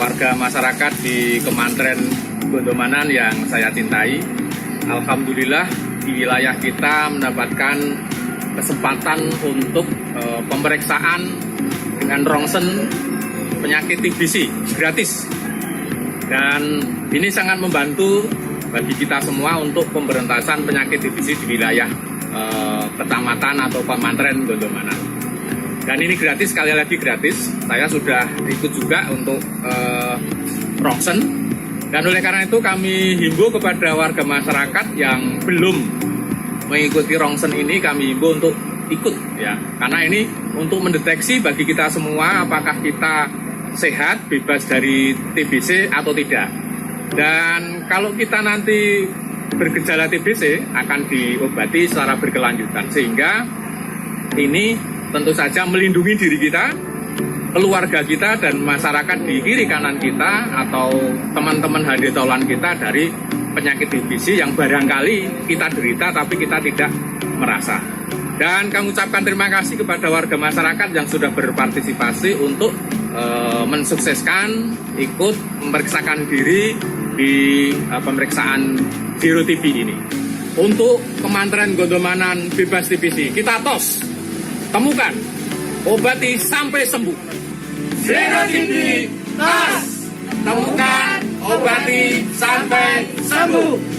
warga masyarakat di Kemantren Gondomanan yang saya cintai. Alhamdulillah di wilayah kita mendapatkan kesempatan untuk pemeriksaan dengan rongsen penyakit TBC gratis. Dan ini sangat membantu bagi kita semua untuk pemberantasan penyakit TBC di wilayah kecamatan atau Kemantren Gondomanan. Dan ini gratis, sekali lagi gratis. Saya sudah ikut juga untuk rongsen. Dan oleh karena itu kami himbau kepada warga masyarakat yang belum mengikuti rongsen ini, kami himbau untuk ikut ya. Karena ini untuk mendeteksi bagi kita semua apakah kita sehat, bebas dari TBC atau tidak. Dan kalau kita nanti bergejala TBC akan diobati secara berkelanjutan, sehingga ini tentu saja melindungi diri kita, keluarga kita, dan masyarakat di kiri kanan kita atau teman-teman handetolan kita dari penyakit TBC yang barangkali kita derita tapi kita tidak merasa. Dan kami ucapkan terima kasih kepada warga masyarakat yang sudah berpartisipasi untuk mensukseskan ikut memeriksakan diri di pemeriksaan Zero TB ini. Untuk Kemantren Gondomanan bebas TBC, kita tos, temukan, obati sampai sembuh. Zero TB, tos, temukan, obati sampai sembuh.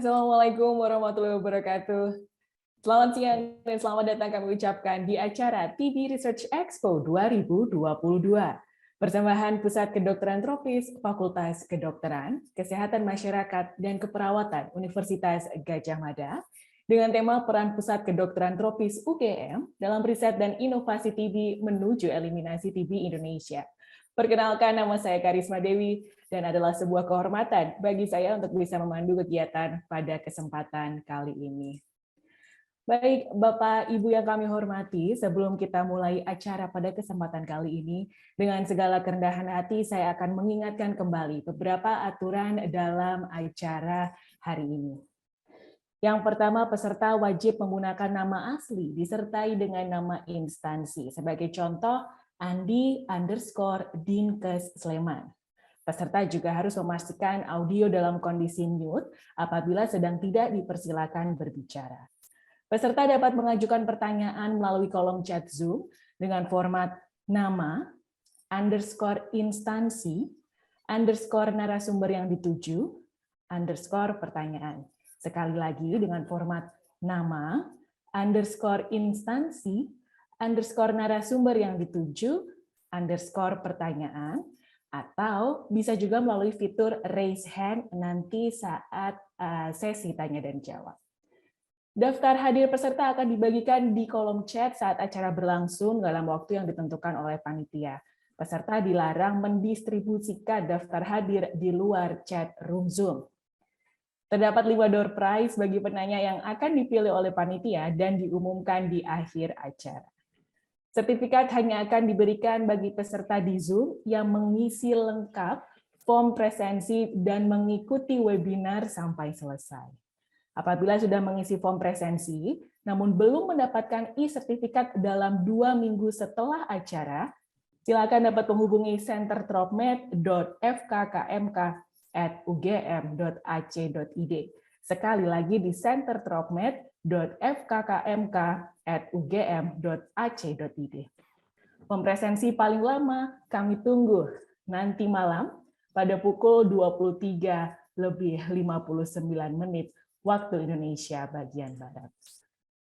Assalamualaikum warahmatullahi wabarakatuh. Selamat siang dan selamat datang kami ucapkan di acara TB Research Expo 2022. Persembahan Pusat Kedokteran Tropis Fakultas Kedokteran, Kesehatan Masyarakat, dan Keperawatan Universitas Gadjah Mada dengan tema peran Pusat Kedokteran Tropis UGM dalam riset dan inovasi TB menuju eliminasi TB Indonesia. Perkenalkan, nama saya Karisma Dewi, dan adalah sebuah kehormatan bagi saya untuk bisa memandu kegiatan pada kesempatan kali ini. Baik, Bapak Ibu yang kami hormati, sebelum kita mulai acara pada kesempatan kali ini, dengan segala kerendahan hati saya akan mengingatkan kembali beberapa aturan dalam acara hari ini. Yang pertama, peserta wajib menggunakan nama asli disertai dengan nama instansi. Sebagai contoh, Andi_Dinkes Sleman. Peserta juga harus memastikan audio dalam kondisi mute apabila sedang tidak dipersilakan berbicara. Peserta dapat mengajukan pertanyaan melalui kolom chat Zoom dengan format nama, _instansi, _narasumber yang dituju, _pertanyaan. Sekali lagi dengan format nama, _instansi, _narasumber yang dituju, _pertanyaan, atau bisa juga melalui fitur raise hand nanti saat sesi tanya dan jawab. Daftar hadir peserta akan dibagikan di kolom chat saat acara berlangsung dalam waktu yang ditentukan oleh panitia. Peserta dilarang mendistribusikan daftar hadir di luar chat room Zoom. Terdapat 5 door prize bagi penanya yang akan dipilih oleh panitia dan diumumkan di akhir acara. Sertifikat hanya akan diberikan bagi peserta di Zoom yang mengisi lengkap form presensi dan mengikuti webinar sampai selesai. Apabila sudah mengisi form presensi, namun belum mendapatkan e-sertifikat dalam 2 minggu setelah acara, silakan dapat menghubungi centertropmed.fkkmk@ugm.ac.id. Sekali lagi di centertropmed.fkkmk@ugm.ac.id. Pempresensi paling lama kami tunggu nanti malam pada pukul 23:59 waktu Indonesia bagian Barat.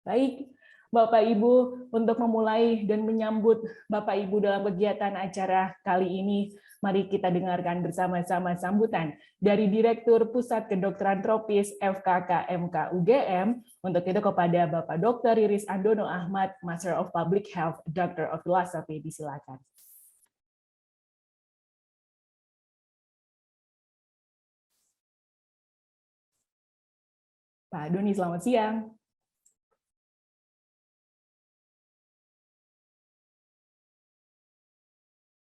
Baik, Bapak Ibu, untuk memulai dan menyambut Bapak Ibu dalam kegiatan acara kali ini, mari kita dengarkan bersama-sama sambutan dari Direktur Pusat Kedokteran Tropis FKKMK UGM, untuk itu kepada Bapak Dr. Riris Andono Ahmad, Master of Public Health, Doctor of Philosophy, disilakan. Pak Doni, selamat siang.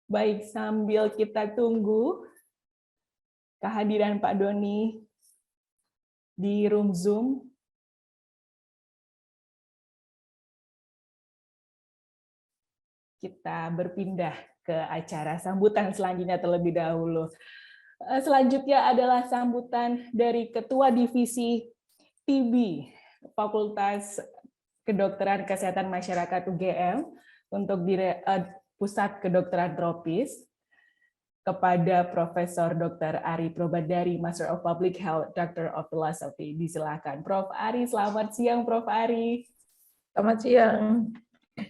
Baik, sambil kita tunggu kehadiran Pak Doni di room Zoom, kita berpindah ke acara sambutan selanjutnya terlebih dahulu. Selanjutnya adalah sambutan dari Ketua Divisi TB Fakultas Kedokteran Kesehatan Masyarakat UGM untuk Pusat Kedokteran Tropis, kepada Profesor Dr. Ari Probandari, Master of Public Health, Doctor of Philosophy. Disilakan. Prof. Ari, selamat siang Prof. Ari. Selamat siang.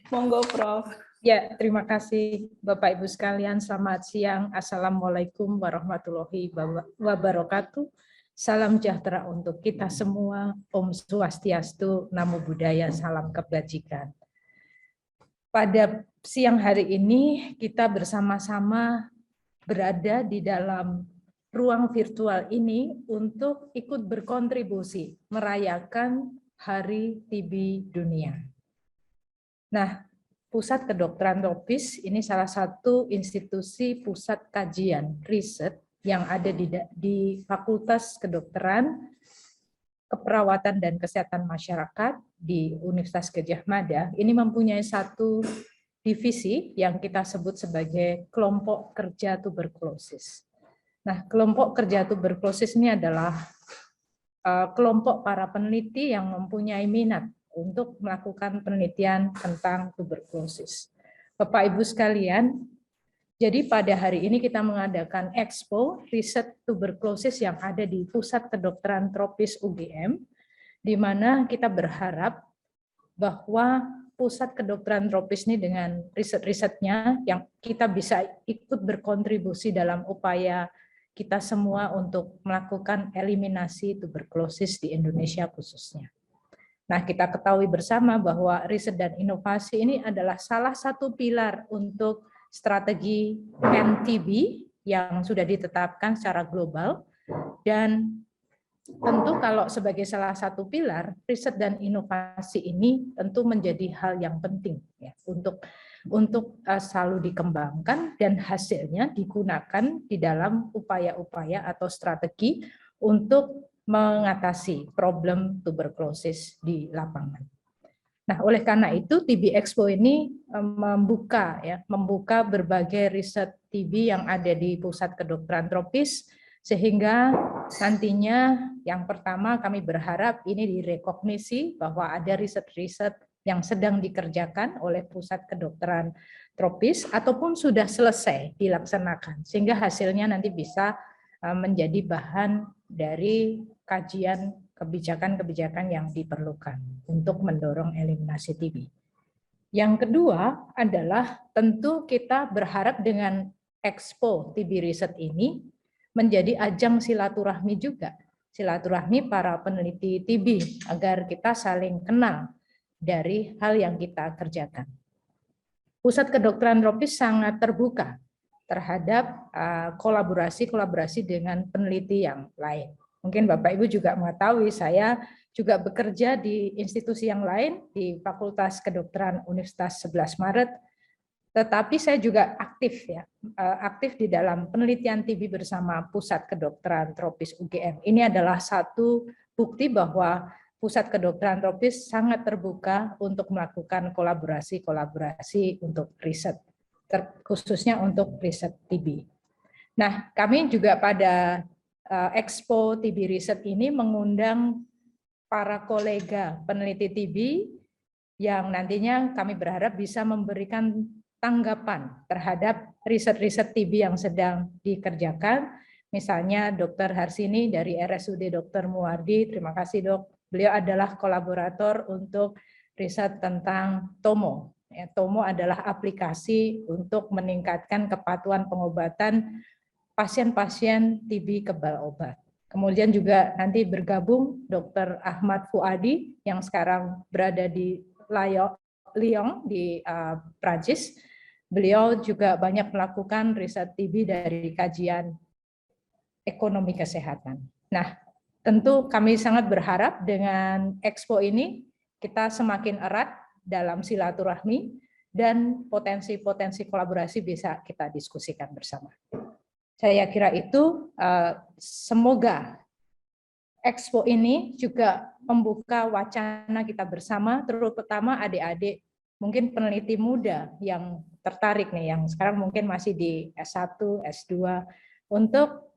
Monggo Prof. Ya, terima kasih Bapak Ibu sekalian. Selamat siang. Assalamualaikum warahmatullahi wabarakatuh. Salam sejahtera untuk kita semua. Om Swastiastu, Namo Buddhaya, salam kebajikan. Pada siang hari ini kita bersama-sama berada di dalam ruang virtual ini untuk ikut berkontribusi merayakan Hari TB Dunia. Nah, Pusat Kedokteran Tropis ini salah satu institusi pusat kajian riset yang ada di Fakultas Kedokteran, Keperawatan dan Kesehatan Masyarakat di Universitas Gadjah Mada. Ini mempunyai satu divisi yang kita sebut sebagai kelompok kerja tuberkulosis. Nah, kelompok kerja tuberkulosis ini adalah kelompok para peneliti yang mempunyai minat untuk melakukan penelitian tentang tuberkulosis. Bapak Ibu sekalian, Jadi pada hari ini kita mengadakan Expo Riset Tuberkulosis yang ada di Pusat Kedokteran Tropis UGM, di mana kita berharap bahwa Pusat Kedokteran Tropis ini dengan riset-risetnya yang kita bisa ikut berkontribusi dalam upaya kita semua untuk melakukan eliminasi tuberkulosis di Indonesia khususnya. Nah, kita ketahui bersama bahwa riset dan inovasi ini adalah salah satu pilar untuk strategi NTB yang sudah ditetapkan secara global, dan tentu kalau sebagai salah satu pilar, riset dan inovasi ini tentu menjadi hal yang penting ya, untuk selalu dikembangkan dan hasilnya digunakan di dalam upaya-upaya atau strategi untuk mengatasi problem tuberkulosis di lapangan. Nah, oleh karena itu TB Expo ini membuka berbagai riset TB yang ada di Pusat Kedokteran Tropis, sehingga nantinya yang pertama kami berharap ini direkognisi bahwa ada riset-riset yang sedang dikerjakan oleh Pusat Kedokteran Tropis ataupun sudah selesai dilaksanakan, sehingga hasilnya nanti bisa menjadi bahan dari kajian kebijakan-kebijakan yang diperlukan untuk mendorong eliminasi TB. Yang kedua adalah tentu kita berharap dengan Expo TB Riset ini menjadi ajang silaturahmi juga, silaturahmi para peneliti TB agar kita saling kenal dari hal yang kita kerjakan. Pusat Kedokteran Tropis sangat terbuka terhadap kolaborasi dengan peneliti yang lain. Mungkin Bapak Ibu juga mengetahui saya juga bekerja di institusi yang lain di Fakultas Kedokteran Universitas 11 Maret, tetapi saya juga aktif di dalam penelitian TB bersama Pusat Kedokteran Tropis UGM. Ini adalah satu bukti bahwa Pusat Kedokteran Tropis sangat terbuka untuk melakukan kolaborasi untuk riset, khususnya untuk riset TB. Nah, kami juga pada Expo TB Riset ini mengundang para kolega peneliti TB yang nantinya kami berharap bisa memberikan tanggapan terhadap riset-riset TB yang sedang dikerjakan. Misalnya Dr. Harsini dari RSUD Dr. Muwardi, terima kasih Dok. Beliau adalah kolaborator untuk riset tentang TOMO. TOMO adalah aplikasi untuk meningkatkan kepatuhan pengobatan pasien-pasien TB kebal obat. Kemudian juga nanti bergabung Dr. Ahmad Fuadi yang sekarang berada di Lyon di Prancis. Beliau juga banyak melakukan riset TB dari kajian ekonomi kesehatan. Nah, tentu kami sangat berharap dengan Expo ini kita semakin erat dalam silaturahmi dan potensi-potensi kolaborasi bisa kita diskusikan bersama. Saya kira itu, semoga Expo ini juga membuka wacana kita bersama, terutama adik-adik, mungkin peneliti muda yang tertarik nih, yang sekarang mungkin masih di S1, S2, untuk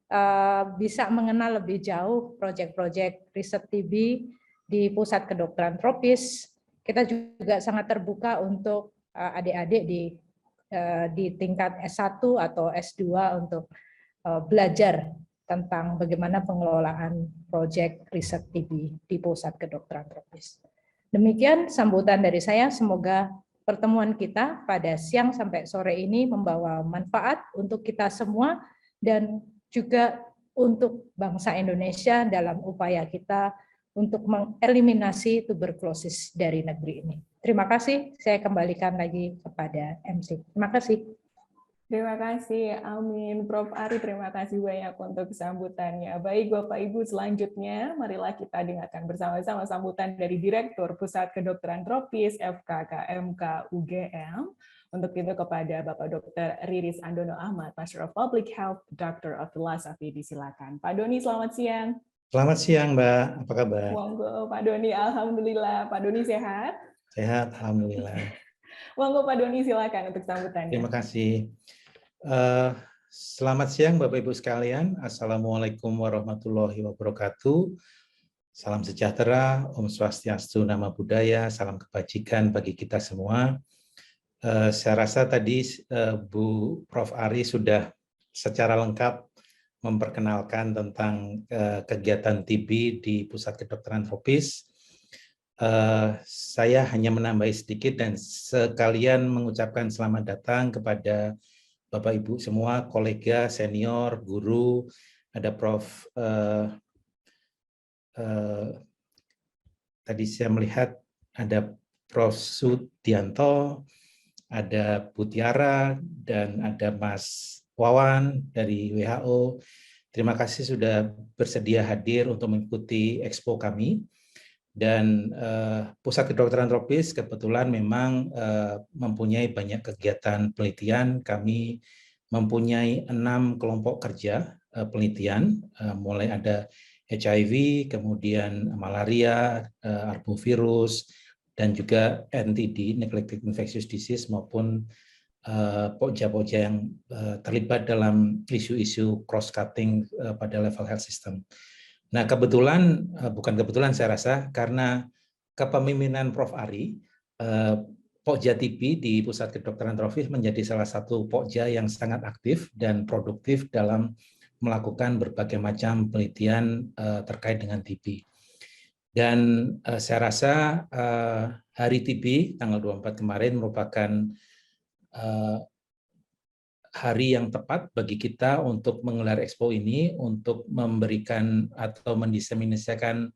bisa mengenal lebih jauh proyek-proyek riset TB di Pusat Kedokteran Tropis. Kita juga sangat terbuka untuk adik-adik di tingkat S1 atau S2 untuk belajar tentang bagaimana pengelolaan proyek riset TB di Pusat Kedokteran Tropis. Demikian sambutan dari saya, semoga pertemuan kita pada siang sampai sore ini membawa manfaat untuk kita semua dan juga untuk bangsa Indonesia dalam upaya kita untuk mengeliminasi tuberkulosis dari negeri ini. Terima kasih, saya kembalikan lagi kepada MC. Terima kasih. Terima kasih, amin. Prof. Ari, terima kasih banyak untuk sambutannya. Baik, Bapak Ibu, selanjutnya marilah kita dengarkan bersama-sama sambutan dari Direktur Pusat Kedokteran Tropis FKKMK UGM. Untuk itu kepada Bapak Dr. Riris Andono Ahmad, Master of Public Health, Doctor of Philosophy, disilakan. Pak Doni, selamat siang. Selamat siang, Mbak. Apa kabar? Monggo, Pak Doni. Alhamdulillah. Pak Doni sehat? Sehat, alhamdulillah. Monggo, Pak Doni, silakan untuk sambutannya. Terima kasih. Selamat siang, Bapak Ibu sekalian. Assalamualaikum warahmatullahi wabarakatuh. Salam sejahtera, Om Swastiastu, Namo Buddhaya, salam kebajikan bagi kita semua. Saya rasa tadi Bu Prof. Ari sudah secara lengkap memperkenalkan tentang kegiatan TB di Pusat Kedokteran Tropis. Saya hanya menambah sedikit dan sekalian mengucapkan selamat datang kepada Bapak Ibu semua, kolega, senior, guru, ada Prof. Tadi saya melihat ada Prof. Sudianto, ada Bu Tiara, dan ada Mas Wawan dari WHO. Terima kasih sudah bersedia hadir untuk mengikuti expo kami. Dan Pusat Kedokteran Tropis kebetulan memang mempunyai banyak kegiatan penelitian. Kami mempunyai 6 kelompok kerja penelitian, mulai ada HIV, kemudian malaria, arbovirus, dan juga NTD, Neglected Infectious Disease, maupun pokja-pokja yang terlibat dalam isu-isu cross-cutting pada level health system. Nah, bukan kebetulan saya rasa, karena kepemimpinan Prof. Ari, Pokja TB di Pusat Kedokteran Tropis menjadi salah satu pokja yang sangat aktif dan produktif dalam melakukan berbagai macam penelitian terkait dengan TB. Dan saya rasa Hari TB tanggal 24 kemarin merupakan hari yang tepat bagi kita untuk menggelar expo ini, untuk memberikan atau mendiseminasikan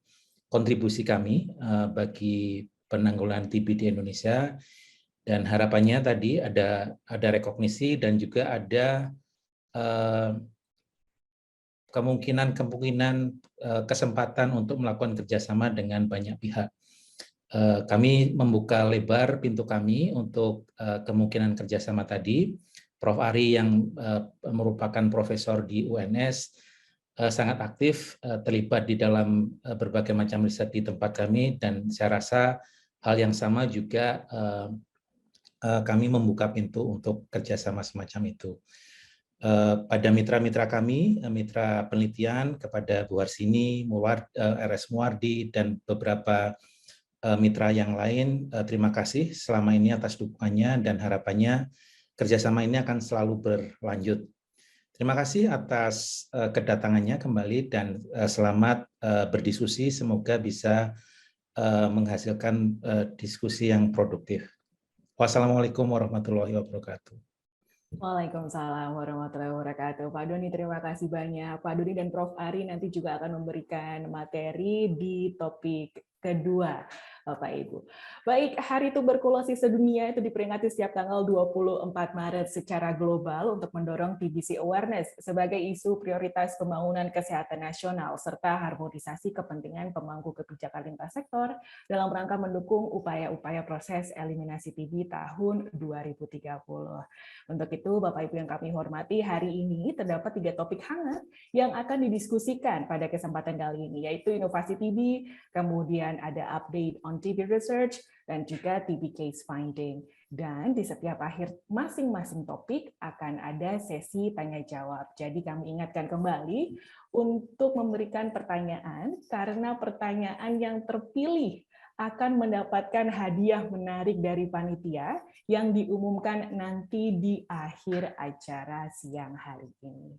kontribusi kami bagi penanggulangan TB di Indonesia. Dan harapannya tadi ada rekognisi dan juga ada kemungkinan kesempatan untuk melakukan kerjasama dengan banyak pihak. Kami membuka lebar pintu kami untuk kemungkinan kerjasama tadi. Prof. Ari yang merupakan profesor di UNS sangat aktif terlibat di dalam berbagai macam riset di tempat kami, dan saya rasa hal yang sama juga kami membuka pintu untuk kerjasama semacam itu. Pada mitra-mitra kami, mitra penelitian, kepada Bu Harsini, RS Muwardi, dan beberapa mitra yang lain, terima kasih selama ini atas dukungannya, dan harapannya kerjasama ini akan selalu berlanjut. Terima kasih atas kedatangannya kembali, dan selamat berdiskusi. Semoga bisa menghasilkan diskusi yang produktif. Wassalamualaikum warahmatullahi wabarakatuh. Waalaikumsalam warahmatullahi wabarakatuh. Pak Doni, terima kasih banyak. Pak Doni dan Prof. Ari nanti juga akan memberikan materi di topik kedua, Bapak Ibu. Baik, Hari Tuberkulosis Sedunia itu diperingati setiap tanggal 24 Maret secara global untuk mendorong TBC awareness sebagai isu prioritas pembangunan kesehatan nasional serta harmonisasi kepentingan pemangku kebijakan lintas sektor dalam rangka mendukung upaya-upaya proses eliminasi TB tahun 2030. Untuk itu, Bapak Ibu yang kami hormati, hari ini terdapat 3 topik hangat yang akan didiskusikan pada kesempatan kali ini, yaitu inovasi TB, kemudian ada update on TB research, dan juga TB case finding. Dan di setiap akhir masing-masing topik akan ada sesi tanya-jawab. Jadi kami ingatkan kembali untuk memberikan pertanyaan, karena pertanyaan yang terpilih akan mendapatkan hadiah menarik dari panitia yang diumumkan nanti di akhir acara siang hari ini.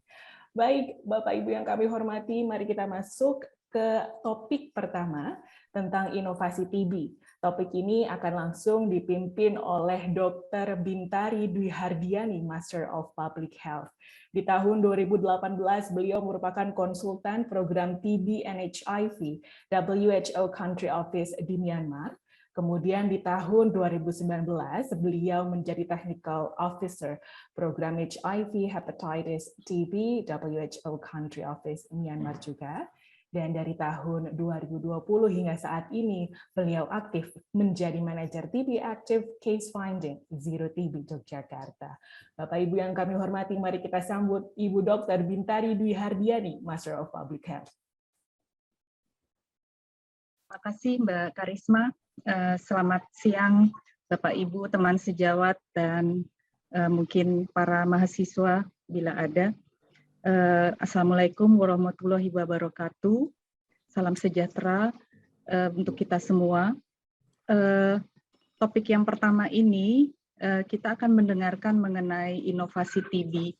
Baik, Bapak Ibu yang kami hormati, mari kita masuk ke topik pertama tentang inovasi TB. Topik ini akan langsung dipimpin oleh Dr. Bintari Dwi Hardiani, Master of Public Health. Di tahun 2018, beliau merupakan konsultan program TB and HIV WHO Country Office di Myanmar. Kemudian di tahun 2019, beliau menjadi Technical Officer program HIV Hepatitis TB WHO Country Office Myanmar juga. Dan dari tahun 2020 hingga saat ini, beliau aktif menjadi manajer TB Active Case Finding Zero TB Yogyakarta. Bapak Ibu yang kami hormati, mari kita sambut Ibu Dr. Bintari Dwi Hardiani, Master of Public Health. Terima kasih Mbak Karisma. Selamat siang Bapak Ibu, teman sejawat, dan mungkin para mahasiswa bila ada. Assalamualaikum warahmatullahi wabarakatuh. Salam sejahtera untuk kita semua. Topik yang pertama ini kita akan mendengarkan mengenai inovasi TB.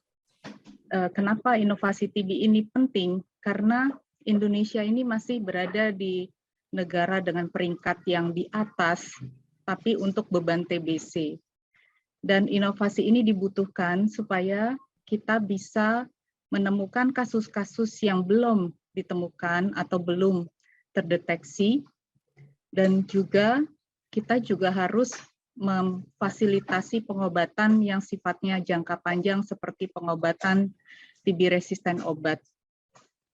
Kenapa inovasi TB ini penting? Karena Indonesia ini masih berada di negara dengan peringkat yang di atas, tapi untuk beban TBC. Dan inovasi ini dibutuhkan supaya kita bisa menemukan kasus-kasus yang belum ditemukan atau belum terdeteksi, dan juga kita juga harus memfasilitasi pengobatan yang sifatnya jangka panjang seperti pengobatan TB resisten obat.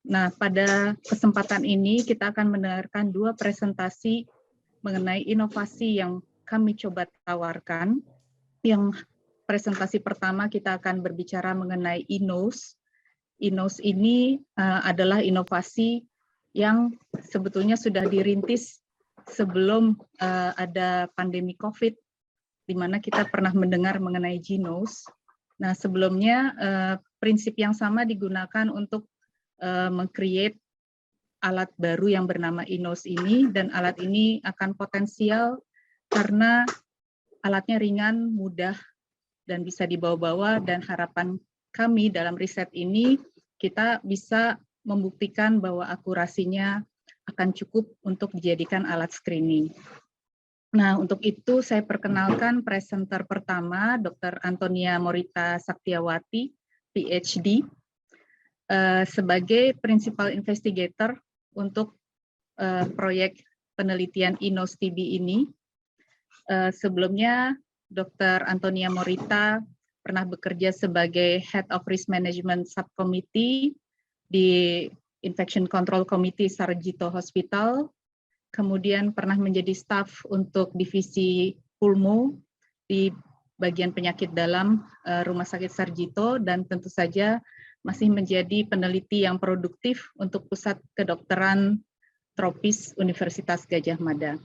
Nah, pada kesempatan ini kita akan mendengarkan 2 presentasi mengenai inovasi yang kami coba tawarkan. Yang presentasi pertama kita akan berbicara mengenai INOS. INOS ini adalah inovasi yang sebetulnya sudah dirintis sebelum ada pandemi COVID, di mana kita pernah mendengar mengenai Ginos. Nah, sebelumnya prinsip yang sama digunakan untuk meng-create alat baru yang bernama INOS ini, dan alat ini akan potensial karena alatnya ringan, mudah, dan bisa dibawa-bawa, dan harapan kami dalam riset ini kita bisa membuktikan bahwa akurasinya akan cukup untuk dijadikan alat screening. Nah, untuk itu saya perkenalkan presenter pertama, Dr. Antonia Morita Saktiawati, PhD, sebagai Principal Investigator untuk proyek penelitian INOS TB ini. Sebelumnya, Dr. Antonia Morita pernah bekerja sebagai Head of Risk Management Subcommittee di Infection Control Committee Sarjito Hospital, kemudian pernah menjadi staf untuk divisi pulmo di bagian penyakit dalam Rumah Sakit Sarjito, dan tentu saja masih menjadi peneliti yang produktif untuk Pusat Kedokteran Tropis Universitas Gadjah Mada.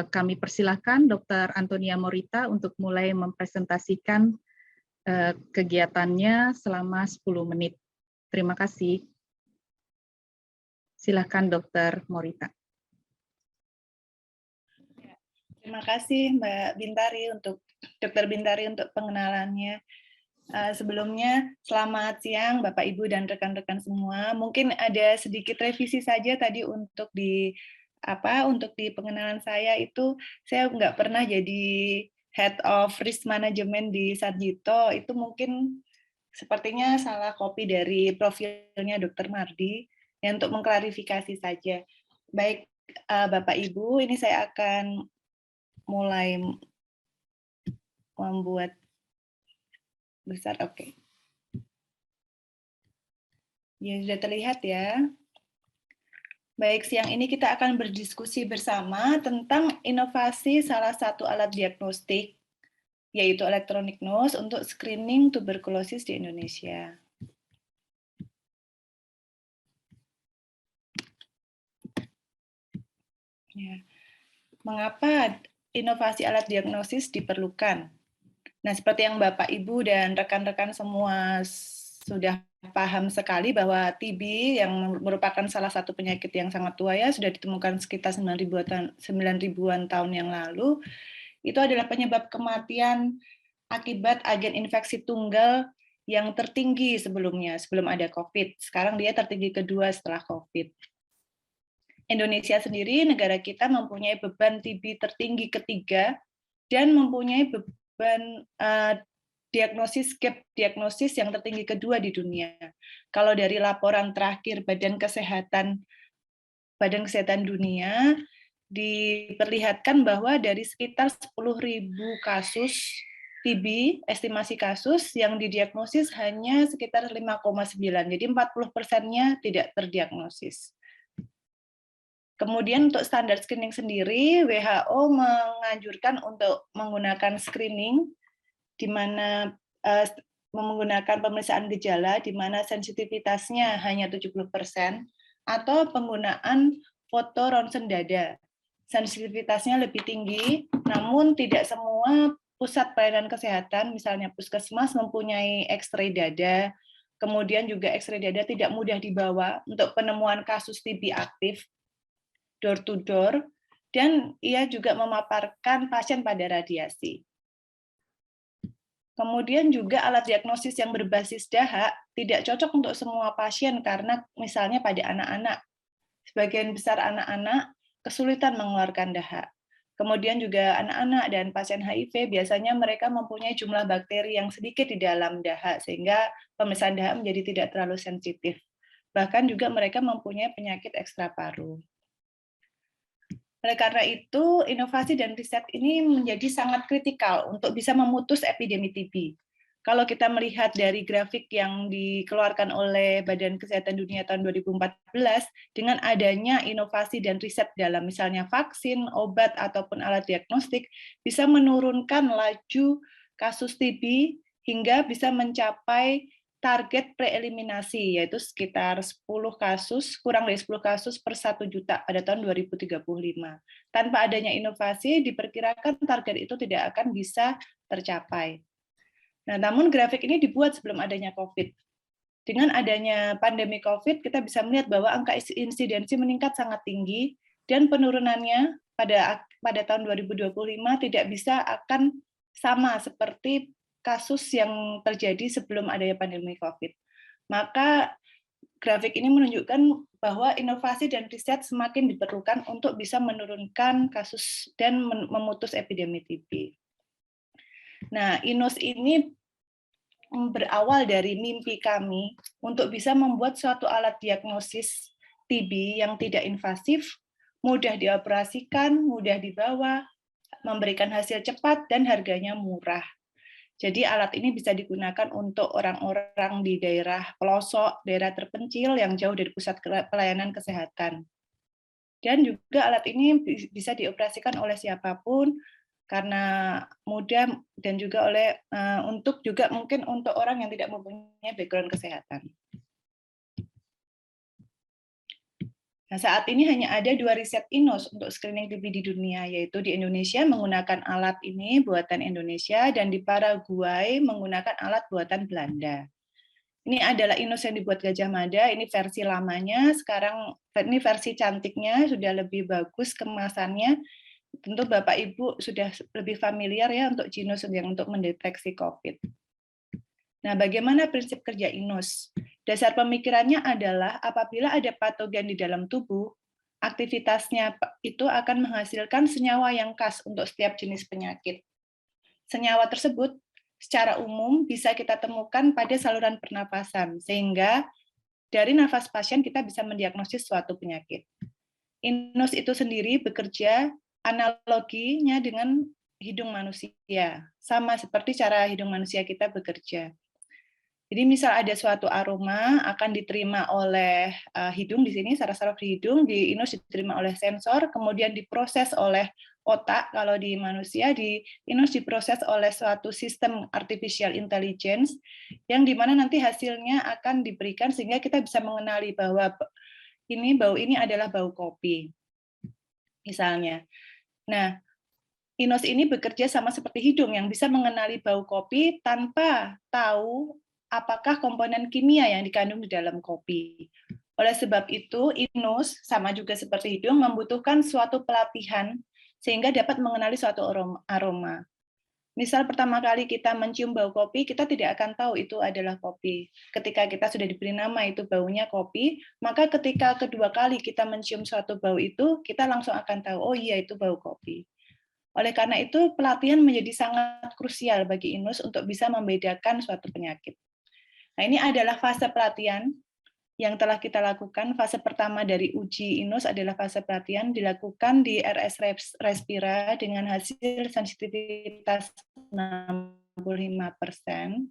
Kami persilahkan Dr. Antonia Morita untuk mulai mempresentasikan kegiatannya selama 10 menit. Terima kasih. Silakan Dr. Morita. Terima kasih Mbak Bintari Dr. Bintari untuk pengenalannya. Sebelumnya selamat siang Bapak Ibu dan rekan-rekan semua. Mungkin ada sedikit revisi saja tadi untuk di pengenalan saya itu, saya nggak pernah jadi Head of Risk Management di Sarjito. Itu mungkin sepertinya salah copy dari profilnya Dr. Mardi. Ya, untuk mengklarifikasi saja. Baik Bapak Ibu, ini saya akan mulai membuat besar. Oke. Ya, sudah terlihat ya. Baik, siang ini kita akan berdiskusi bersama tentang inovasi salah satu alat diagnostik, yaitu electronic nose untuk screening tuberkulosis di Indonesia. Ya. Mengapa inovasi alat diagnosis diperlukan? Nah, seperti yang Bapak, Ibu, dan rekan-rekan semua sudah paham sekali bahwa TB yang merupakan salah satu penyakit yang sangat tua ya, sudah ditemukan sekitar 9.000-an tahun yang lalu. Itu adalah penyebab kematian akibat agen infeksi tunggal yang tertinggi sebelum ada COVID. Sekarang dia tertinggi kedua setelah COVID. Indonesia sendiri, negara kita mempunyai beban TB tertinggi ketiga dan mempunyai beban gap diagnosis yang tertinggi kedua di dunia. Kalau dari laporan terakhir Badan Kesehatan Dunia diperlihatkan bahwa dari sekitar 10.000 kasus TB, estimasi kasus yang didiagnosis hanya sekitar 5,9. Jadi 40%-nya tidak terdiagnosis. Kemudian untuk standar screening sendiri, WHO menganjurkan untuk menggunakan screening di mana menggunakan pemeriksaan gejala di mana sensitivitasnya hanya 70%, atau penggunaan foto ronsen dada. Sensitivitasnya lebih tinggi, namun tidak semua pusat pelayanan kesehatan, misalnya puskesmas, mempunyai X-ray dada. Kemudian juga X-ray dada tidak mudah dibawa untuk penemuan kasus TB aktif door to door, dan ia juga memaparkan pasien pada radiasi. Kemudian juga alat diagnosis yang berbasis dahak tidak cocok untuk semua pasien karena misalnya pada anak-anak. Sebagian besar anak-anak kesulitan mengeluarkan dahak. Kemudian juga anak-anak dan pasien HIV biasanya mereka mempunyai jumlah bakteri yang sedikit di dalam dahak sehingga pemeriksaan dahak menjadi tidak terlalu sensitif. Bahkan juga mereka mempunyai penyakit ekstra paru. Oleh karena itu, inovasi dan riset ini menjadi sangat kritikal untuk bisa memutus epidemi TB. Kalau kita melihat dari grafik yang dikeluarkan oleh Badan Kesehatan Dunia tahun 2014, dengan adanya inovasi dan riset dalam misalnya vaksin, obat, ataupun alat diagnostik, bisa menurunkan laju kasus TB hingga bisa mencapai target preeliminasi, yaitu sekitar 10 kasus, kurang dari 10 kasus per 1 juta pada tahun 2035. Tanpa adanya inovasi, diperkirakan target itu tidak akan bisa tercapai. Nah, namun grafik ini dibuat sebelum adanya COVID. Dengan adanya pandemi COVID, kita bisa melihat bahwa angka insidensi meningkat sangat tinggi, dan penurunannya pada tahun 2025 tidak bisa akan sama seperti kasus yang terjadi sebelum adanya pandemi COVID. Maka grafik ini menunjukkan bahwa inovasi dan riset semakin diperlukan untuk bisa menurunkan kasus dan memutus epidemi TB. Nah, INOS ini berawal dari mimpi kami untuk bisa membuat suatu alat diagnosis TB yang tidak invasif, mudah dioperasikan, mudah dibawa, memberikan hasil cepat, dan harganya murah. Jadi alat ini bisa digunakan untuk orang-orang di daerah pelosok, daerah terpencil yang jauh dari pusat pelayanan kesehatan. Dan juga alat ini bisa dioperasikan oleh siapapun, karena mudah dan juga untuk mungkin untuk orang yang tidak mempunyai background kesehatan. Nah, saat ini hanya ada 2 riset INOS untuk screening TB di dunia, yaitu di Indonesia menggunakan alat ini buatan Indonesia dan di Paraguay menggunakan alat buatan Belanda. Ini adalah INOS yang dibuat Gajah Mada, ini versi lamanya, sekarang ini versi cantiknya, sudah lebih bagus kemasannya. Tentu Bapak Ibu sudah lebih familiar ya untuk Ginos yang untuk mendeteksi COVID. Nah, bagaimana prinsip kerja INOS? Dasar pemikirannya adalah apabila ada patogen di dalam tubuh, aktivitasnya itu akan menghasilkan senyawa yang khas untuk setiap jenis penyakit. Senyawa tersebut secara umum bisa kita temukan pada saluran pernapasan, sehingga dari nafas pasien kita bisa mendiagnosis suatu penyakit. INOS itu sendiri bekerja analoginya dengan hidung manusia, sama seperti cara hidung manusia kita bekerja. Jadi misal ada suatu aroma akan diterima oleh hidung di sini, saraf-saraf di hidung, di INOS diterima oleh sensor, kemudian diproses oleh otak, kalau di manusia, di INOS diproses oleh suatu sistem artificial intelligence, yang dimana nanti hasilnya akan diberikan sehingga kita bisa mengenali bahwa bau ini adalah bau kopi, misalnya. Nah, INOS ini bekerja sama seperti hidung yang bisa mengenali bau kopi tanpa tahu apakah komponen kimia yang dikandung di dalam kopi. Oleh sebab itu, INOS sama juga seperti hidung membutuhkan suatu pelatihan sehingga dapat mengenali suatu aroma. Misal pertama kali kita mencium bau kopi, kita tidak akan tahu itu adalah kopi. Ketika kita sudah diberi nama itu baunya kopi, maka ketika kedua kali kita mencium suatu bau itu, kita langsung akan tahu, oh iya itu bau kopi. Oleh karena itu, pelatihan menjadi sangat krusial bagi INOS untuk bisa membedakan suatu penyakit. Nah, ini adalah fase pelatihan yang telah kita lakukan. Fase pertama dari uji INOS adalah fase pelatihan dilakukan di RS Respira dengan hasil sensitivitas 65%.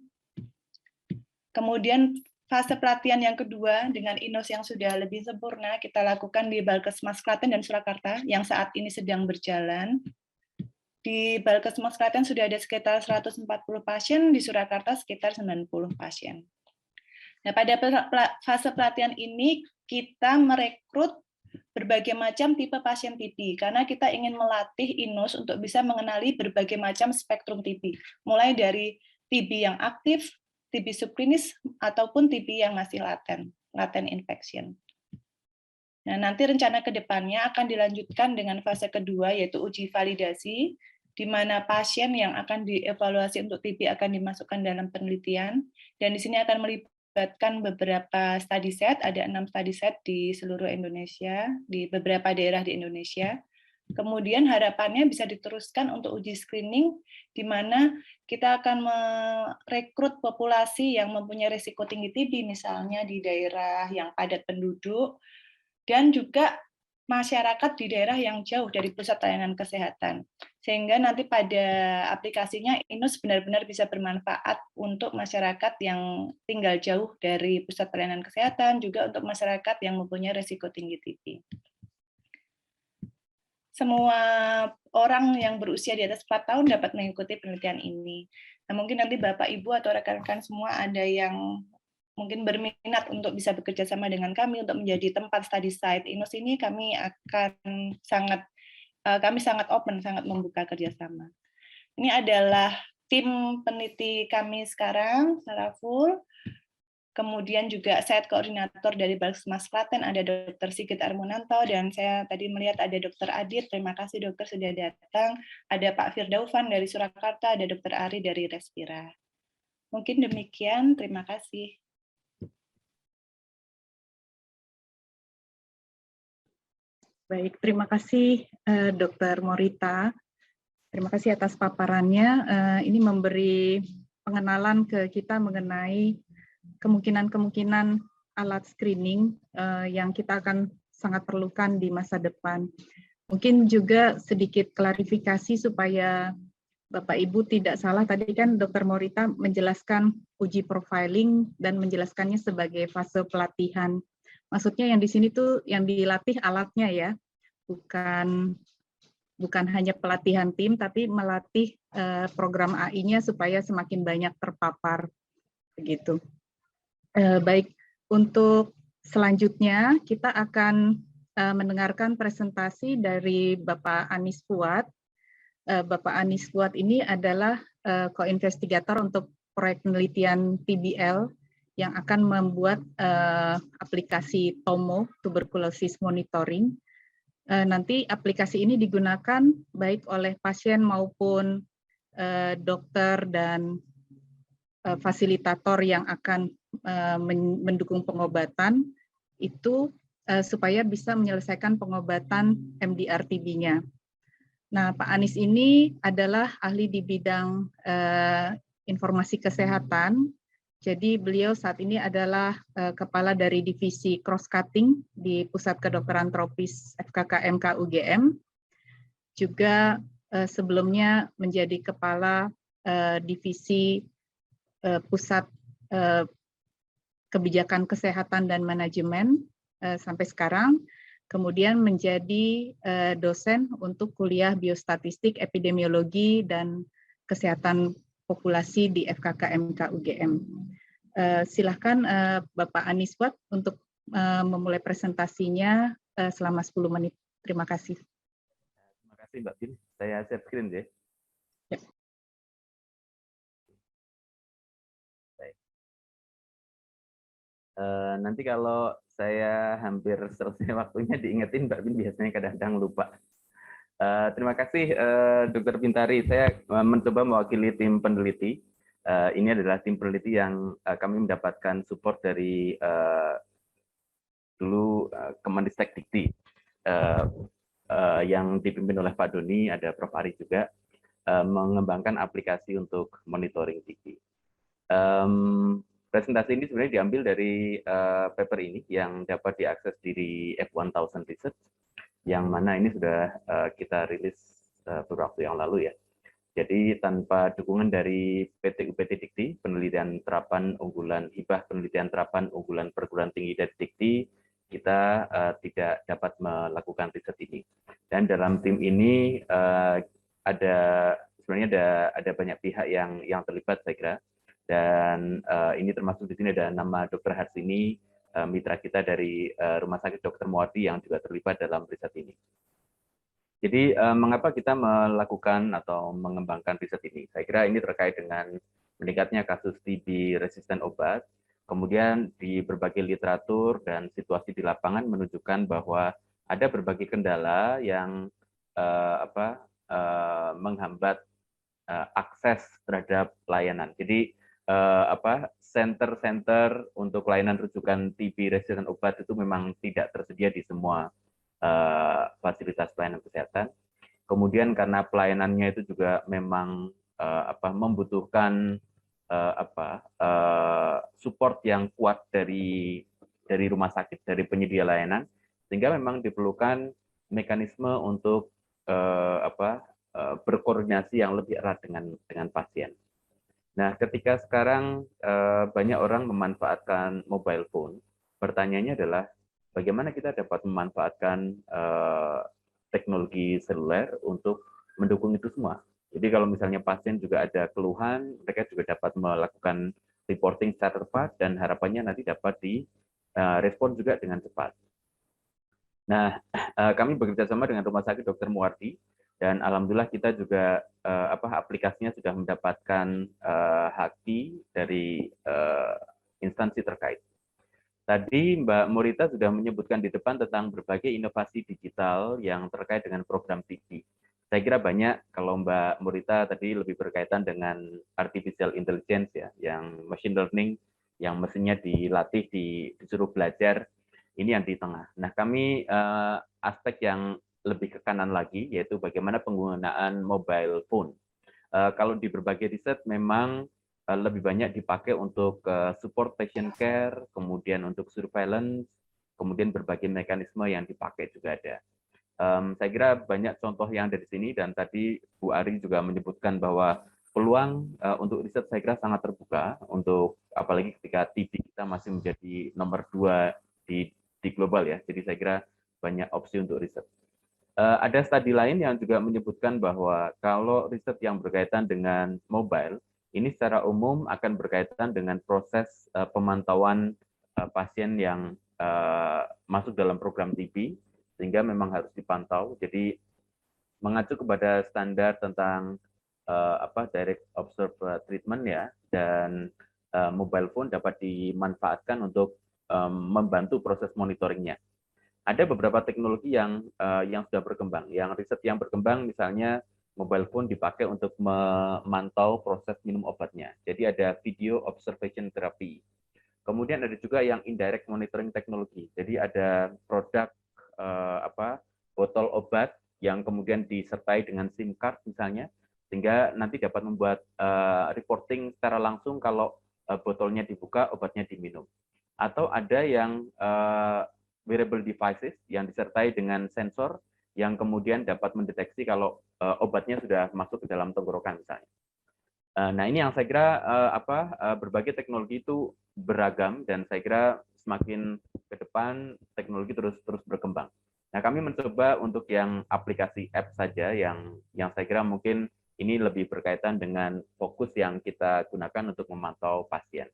Kemudian fase pelatihan yang kedua dengan INOS yang sudah lebih sempurna kita lakukan di Balkesmas Klaten dan Surakarta yang saat ini sedang berjalan. Di Balkesmas Klaten sudah ada sekitar 140 pasien, di Surakarta sekitar 90 pasien. Nah, pada fase pelatihan ini kita merekrut berbagai macam tipe pasien TB karena kita ingin melatih INOS untuk bisa mengenali berbagai macam spektrum TB, mulai dari TB yang aktif, TB subklinis ataupun TB yang masih laten infection. Nah, nanti rencana ke depannya akan dilanjutkan dengan fase kedua yaitu uji validasi di mana pasien yang akan dievaluasi untuk TB akan dimasukkan dalam penelitian, dan di sini akan melibatkan beberapa study set, ada 6 study set di seluruh Indonesia, di beberapa daerah di Indonesia. Kemudian harapannya bisa diteruskan untuk uji screening, di mana kita akan merekrut populasi yang mempunyai risiko tinggi TB, misalnya di daerah yang padat penduduk, dan juga masyarakat di daerah yang jauh dari pusat layanan kesehatan. Sehingga nanti pada aplikasinya INUS benar-benar bisa bermanfaat untuk masyarakat yang tinggal jauh dari pusat pelayanan kesehatan, juga untuk masyarakat yang mempunyai risiko tinggi TB. Semua orang yang berusia di atas 4 tahun dapat mengikuti penelitian ini. Nah, mungkin nanti Bapak, Ibu, atau rekan-rekan semua ada yang mungkin berminat untuk bisa bekerja sama dengan kami untuk menjadi tempat study site INUS ini, kami sangat open, sangat membuka kerjasama. Ini adalah tim peneliti kami sekarang secara full. Kemudian juga saya koordinator dari Balismas Klaten, ada Dr. Sigit Armunanto, dan saya tadi melihat ada Dr. Adit, terima kasih dokter sudah datang. Ada Pak Firdaufan dari Surakarta, ada Dr. Ari dari Respira. Mungkin demikian, terima kasih. Baik, terima kasih Dr. Morita. Terima kasih atas paparannya. Ini memberi pengenalan ke kita mengenai kemungkinan-kemungkinan alat screening yang kita akan sangat perlukan di masa depan. Mungkin juga sedikit klarifikasi supaya Bapak Ibu tidak salah. Tadi kan Dr. Morita menjelaskan uji profiling dan menjelaskannya sebagai fase pelatihan. Maksudnya yang di sini tuh yang dilatih alatnya ya, bukan hanya pelatihan tim, tapi melatih program AI-nya supaya semakin banyak terpapar, begitu. Baik, untuk selanjutnya kita akan mendengarkan presentasi dari Bapak Anis Fuad. Bapak Anis Fuad ini adalah co-investigator untuk proyek penelitian TBL yang akan membuat aplikasi TOMO, Tuberculosis Monitoring. Nanti aplikasi ini digunakan baik oleh pasien maupun dokter dan fasilitator yang akan mendukung pengobatan itu supaya bisa menyelesaikan pengobatan MDR-TB-nya. Nah, Pak Anis ini adalah ahli di bidang informasi kesehatan. Jadi beliau saat ini adalah kepala dari divisi cross-cutting di Pusat Kedokteran Tropis FKKMK UGM. Juga sebelumnya menjadi kepala divisi Pusat Kebijakan Kesehatan dan Manajemen sampai sekarang. Kemudian menjadi dosen untuk kuliah biostatistik, epidemiologi, dan kesehatan populasi di FKKMK UGM. Silahkan Bapak Anis Fuad untuk memulai presentasinya selama 10 menit. Terima kasih. Terima kasih Mbak Bin. Saya share screen ya. Ya. Baik. Nanti kalau saya hampir selesai waktunya diingetin Mbak Bin, biasanya kadang-kadang lupa. Terima kasih Dr. Bintari. Saya mencoba mewakili tim peneliti. Ini adalah tim peneliti yang kami mendapatkan support dari dulu Kemendikbud Dikti yang dipimpin oleh Pak Doni, ada Prof. Ari juga, mengembangkan aplikasi untuk monitoring TB. Presentasi ini sebenarnya diambil dari paper ini yang dapat diakses di F1000 Research, yang mana ini sudah kita rilis beberapa waktu yang lalu ya. Jadi tanpa dukungan dari PT UPT Dikti, penelitian terapan unggulan hibah penelitian terapan unggulan perguruan tinggi dari Dikti, kita tidak dapat melakukan riset ini. Dan dalam tim ini sebenarnya ada banyak pihak yang terlibat saya kira. Dan ini termasuk di sini ada nama Dr. Harsini, mitra kita dari Rumah Sakit Dr. Muardi yang juga terlibat dalam riset ini. Jadi mengapa kita melakukan atau mengembangkan riset ini? Saya kira ini terkait dengan meningkatnya kasus TB resisten obat, kemudian di berbagai literatur dan situasi di lapangan menunjukkan bahwa ada berbagai kendala yang menghambat akses terhadap layanan. Jadi center-center untuk layanan rujukan TB resisten obat itu memang tidak tersedia di semua fasilitas pelayanan kesehatan. Kemudian karena pelayanannya itu juga memang membutuhkan support yang kuat dari rumah sakit, dari penyedia layanan, sehingga memang diperlukan mekanisme untuk berkoordinasi yang lebih erat dengan pasien. Nah, ketika sekarang banyak orang memanfaatkan mobile phone, pertanyaannya adalah bagaimana kita dapat memanfaatkan teknologi seluler untuk mendukung itu semua. Jadi kalau misalnya pasien juga ada keluhan, mereka juga dapat melakukan reporting secara tepat dan harapannya nanti dapat direspon juga dengan cepat. Nah, kami bekerja sama dengan Rumah Sakit Dr. Muwardi dan alhamdulillah kita juga aplikasinya sudah mendapatkan haki dari instansi terkait. Tadi Mbak Murita sudah menyebutkan di depan tentang berbagai inovasi digital yang terkait dengan program TB. Saya kira banyak kalau Mbak Murita tadi lebih berkaitan dengan artificial intelligence ya, yang machine learning, yang mesinnya dilatih, disuruh belajar, ini yang di tengah. Nah, kami aspek yang lebih ke kanan lagi, yaitu bagaimana penggunaan mobile phone. Kalau di berbagai riset memang lebih banyak dipakai untuk support patient care, kemudian untuk surveillance, kemudian berbagai mekanisme yang dipakai juga ada. Saya kira banyak contoh yang ada di sini, dan tadi Bu Ari juga menyebutkan bahwa peluang untuk riset saya kira sangat terbuka, untuk apalagi ketika TB kita masih menjadi nomor 2 di global ya, jadi saya kira banyak opsi untuk riset. Ada studi lain yang juga menyebutkan bahwa kalau riset yang berkaitan dengan mobile, ini secara umum akan berkaitan dengan proses pemantauan pasien yang masuk dalam program TB, sehingga memang harus dipantau. Jadi mengacu kepada standar tentang direct observe treatment ya, dan mobile phone dapat dimanfaatkan untuk membantu proses monitoringnya. Ada beberapa teknologi yang sudah berkembang. Yang riset yang berkembang misalnya mobile phone dipakai untuk memantau proses minum obatnya. Jadi ada video observation therapy. Kemudian ada juga yang indirect monitoring teknologi. Jadi ada produk botol obat yang kemudian disertai dengan SIM card misalnya, sehingga nanti dapat membuat reporting secara langsung kalau botolnya dibuka, obatnya diminum. Atau ada yang wearable devices yang disertai dengan sensor yang kemudian dapat mendeteksi kalau obatnya sudah masuk ke dalam tenggorokan misalnya. Nah, ini yang saya kira berbagai teknologi itu beragam, dan saya kira semakin ke depan teknologi terus berkembang. Nah, kami mencoba untuk yang aplikasi app saja yang saya kira mungkin ini lebih berkaitan dengan fokus yang kita gunakan untuk memantau pasien.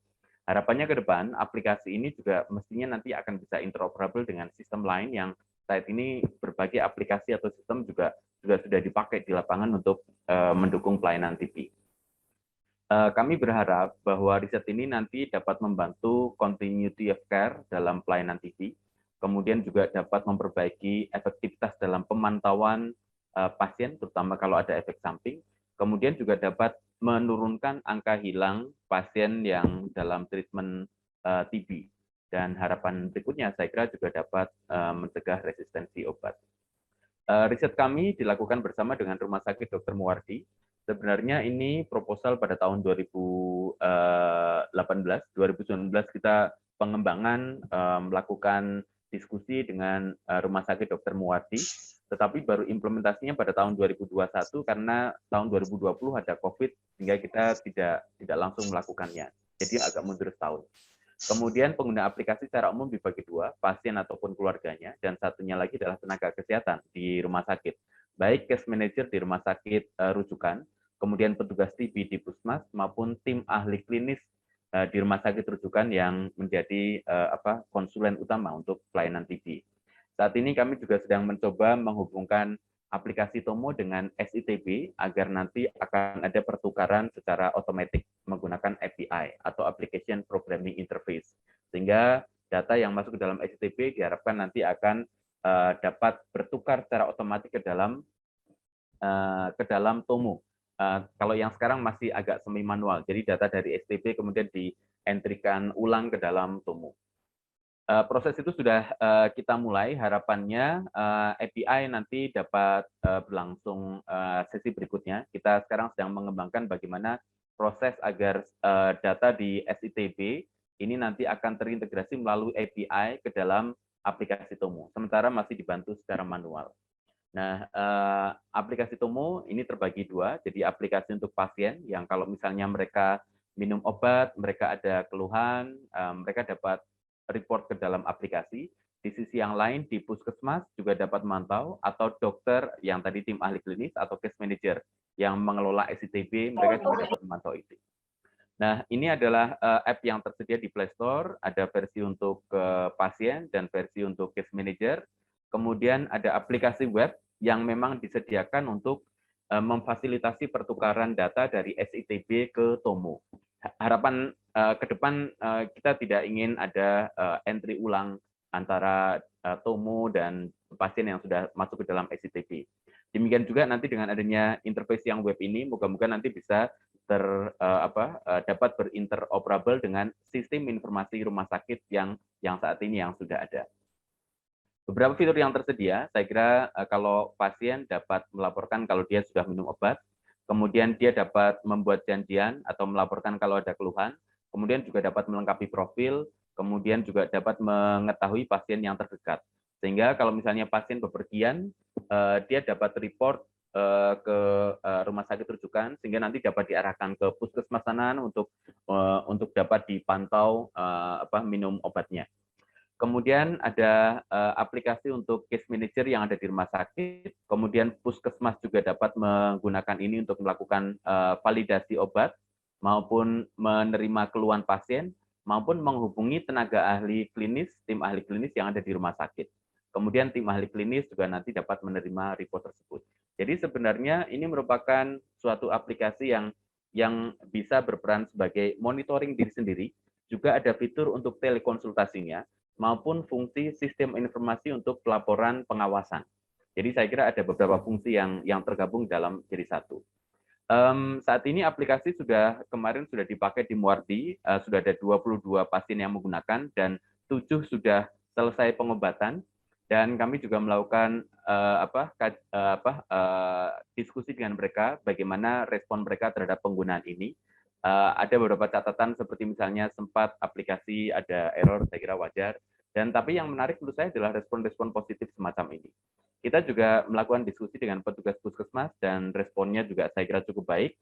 Harapannya ke depan aplikasi ini juga mestinya nanti akan bisa interoperable dengan sistem lain yang saat ini berbagai aplikasi atau sistem juga sudah dipakai di lapangan untuk mendukung pelayanan TB. Kami berharap bahwa riset ini nanti dapat membantu continuity of care dalam pelayanan TB, kemudian juga dapat memperbaiki efektivitas dalam pemantauan pasien, terutama kalau ada efek samping, kemudian juga dapat menurunkan angka hilang pasien yang dalam treatment TB. Dan harapan berikutnya saya kira juga dapat mencegah resistensi obat. Riset kami dilakukan bersama dengan Rumah Sakit Dr. Muwardi. Sebenarnya ini proposal pada tahun 2019 kita pengembangan melakukan diskusi dengan Rumah Sakit Dr. Muwardi, tetapi baru implementasinya pada tahun 2021 karena tahun 2020 ada COVID sehingga kita tidak langsung melakukannya. Jadi agak mundur setahun. Kemudian pengguna aplikasi secara umum dibagi dua, pasien ataupun keluarganya, dan satunya lagi adalah tenaga kesehatan di rumah sakit, baik case manager di rumah sakit rujukan, kemudian petugas TB di puskesmas maupun tim ahli klinis di rumah sakit rujukan yang menjadi konsulen utama untuk pelayanan TB. Saat ini kami juga sedang mencoba menghubungkan aplikasi Tomo dengan SITB agar nanti akan ada pertukaran secara otomatis menggunakan API atau Application Programming Interface, sehingga data yang masuk ke dalam SITB diharapkan nanti akan dapat bertukar secara otomatis ke dalam ke dalam Tomo. Kalau yang sekarang masih agak semi manual, jadi data dari STB kemudian dientrikan ulang ke dalam Tomo. Proses itu sudah kita mulai, harapannya API nanti dapat berlangsung sesi berikutnya. Kita sekarang sedang mengembangkan bagaimana proses agar data di SITB ini nanti akan terintegrasi melalui API ke dalam aplikasi Tomo. Sementara masih dibantu secara manual. Nah, aplikasi Tomo ini terbagi dua, jadi aplikasi untuk pasien yang kalau misalnya mereka minum obat, mereka ada keluhan, mereka dapat report ke dalam aplikasi. Di sisi yang lain, di puskesmas juga dapat memantau, atau dokter yang tadi tim ahli klinis atau case manager yang mengelola SITB, mereka juga dapat memantau itu. Nah, ini adalah app yang tersedia di Play Store, ada versi untuk pasien dan versi untuk case manager. Kemudian ada aplikasi web yang memang disediakan untuk memfasilitasi pertukaran data dari SITB ke Tomo. Harapan ke depan kita tidak ingin ada entry ulang antara Tomo dan pasien yang sudah masuk ke dalam SITB. Demikian juga nanti dengan adanya interface yang web ini, moga-moga nanti bisa dapat berinteroperable dengan sistem informasi rumah sakit yang saat ini yang sudah ada. Beberapa fitur yang tersedia, saya kira kalau pasien dapat melaporkan kalau dia sudah minum obat, kemudian dia dapat membuat janjian atau melaporkan kalau ada keluhan, kemudian juga dapat melengkapi profil, kemudian juga dapat mengetahui pasien yang terdekat. Sehingga kalau misalnya pasien bepergian, dia dapat report ke rumah sakit rujukan, sehingga nanti dapat diarahkan ke puskesmas sana untuk dapat dipantau minum obatnya. Kemudian ada aplikasi untuk case manager yang ada di rumah sakit. Kemudian puskesmas juga dapat menggunakan ini untuk melakukan validasi obat, maupun menerima keluhan pasien, maupun menghubungi tenaga ahli klinis, tim ahli klinis yang ada di rumah sakit. Kemudian tim ahli klinis juga nanti dapat menerima report tersebut. Jadi sebenarnya ini merupakan suatu aplikasi yang bisa berperan sebagai monitoring diri sendiri, juga ada fitur untuk telekonsultasinya, maupun fungsi sistem informasi untuk pelaporan pengawasan. Jadi saya kira ada beberapa fungsi yang tergabung dalam jadi satu. Saat ini aplikasi kemarin sudah dipakai di Muardi, sudah ada 22 pasien yang menggunakan, dan 7 sudah selesai pengobatan, dan kami juga melakukan diskusi dengan mereka, bagaimana respon mereka terhadap penggunaan ini. Ada beberapa catatan seperti misalnya sempat aplikasi ada error, saya kira wajar. Dan tapi yang menarik menurut saya adalah respon-respon positif semacam ini. Kita juga melakukan diskusi dengan petugas puskesmas dan responnya juga saya kira cukup baik.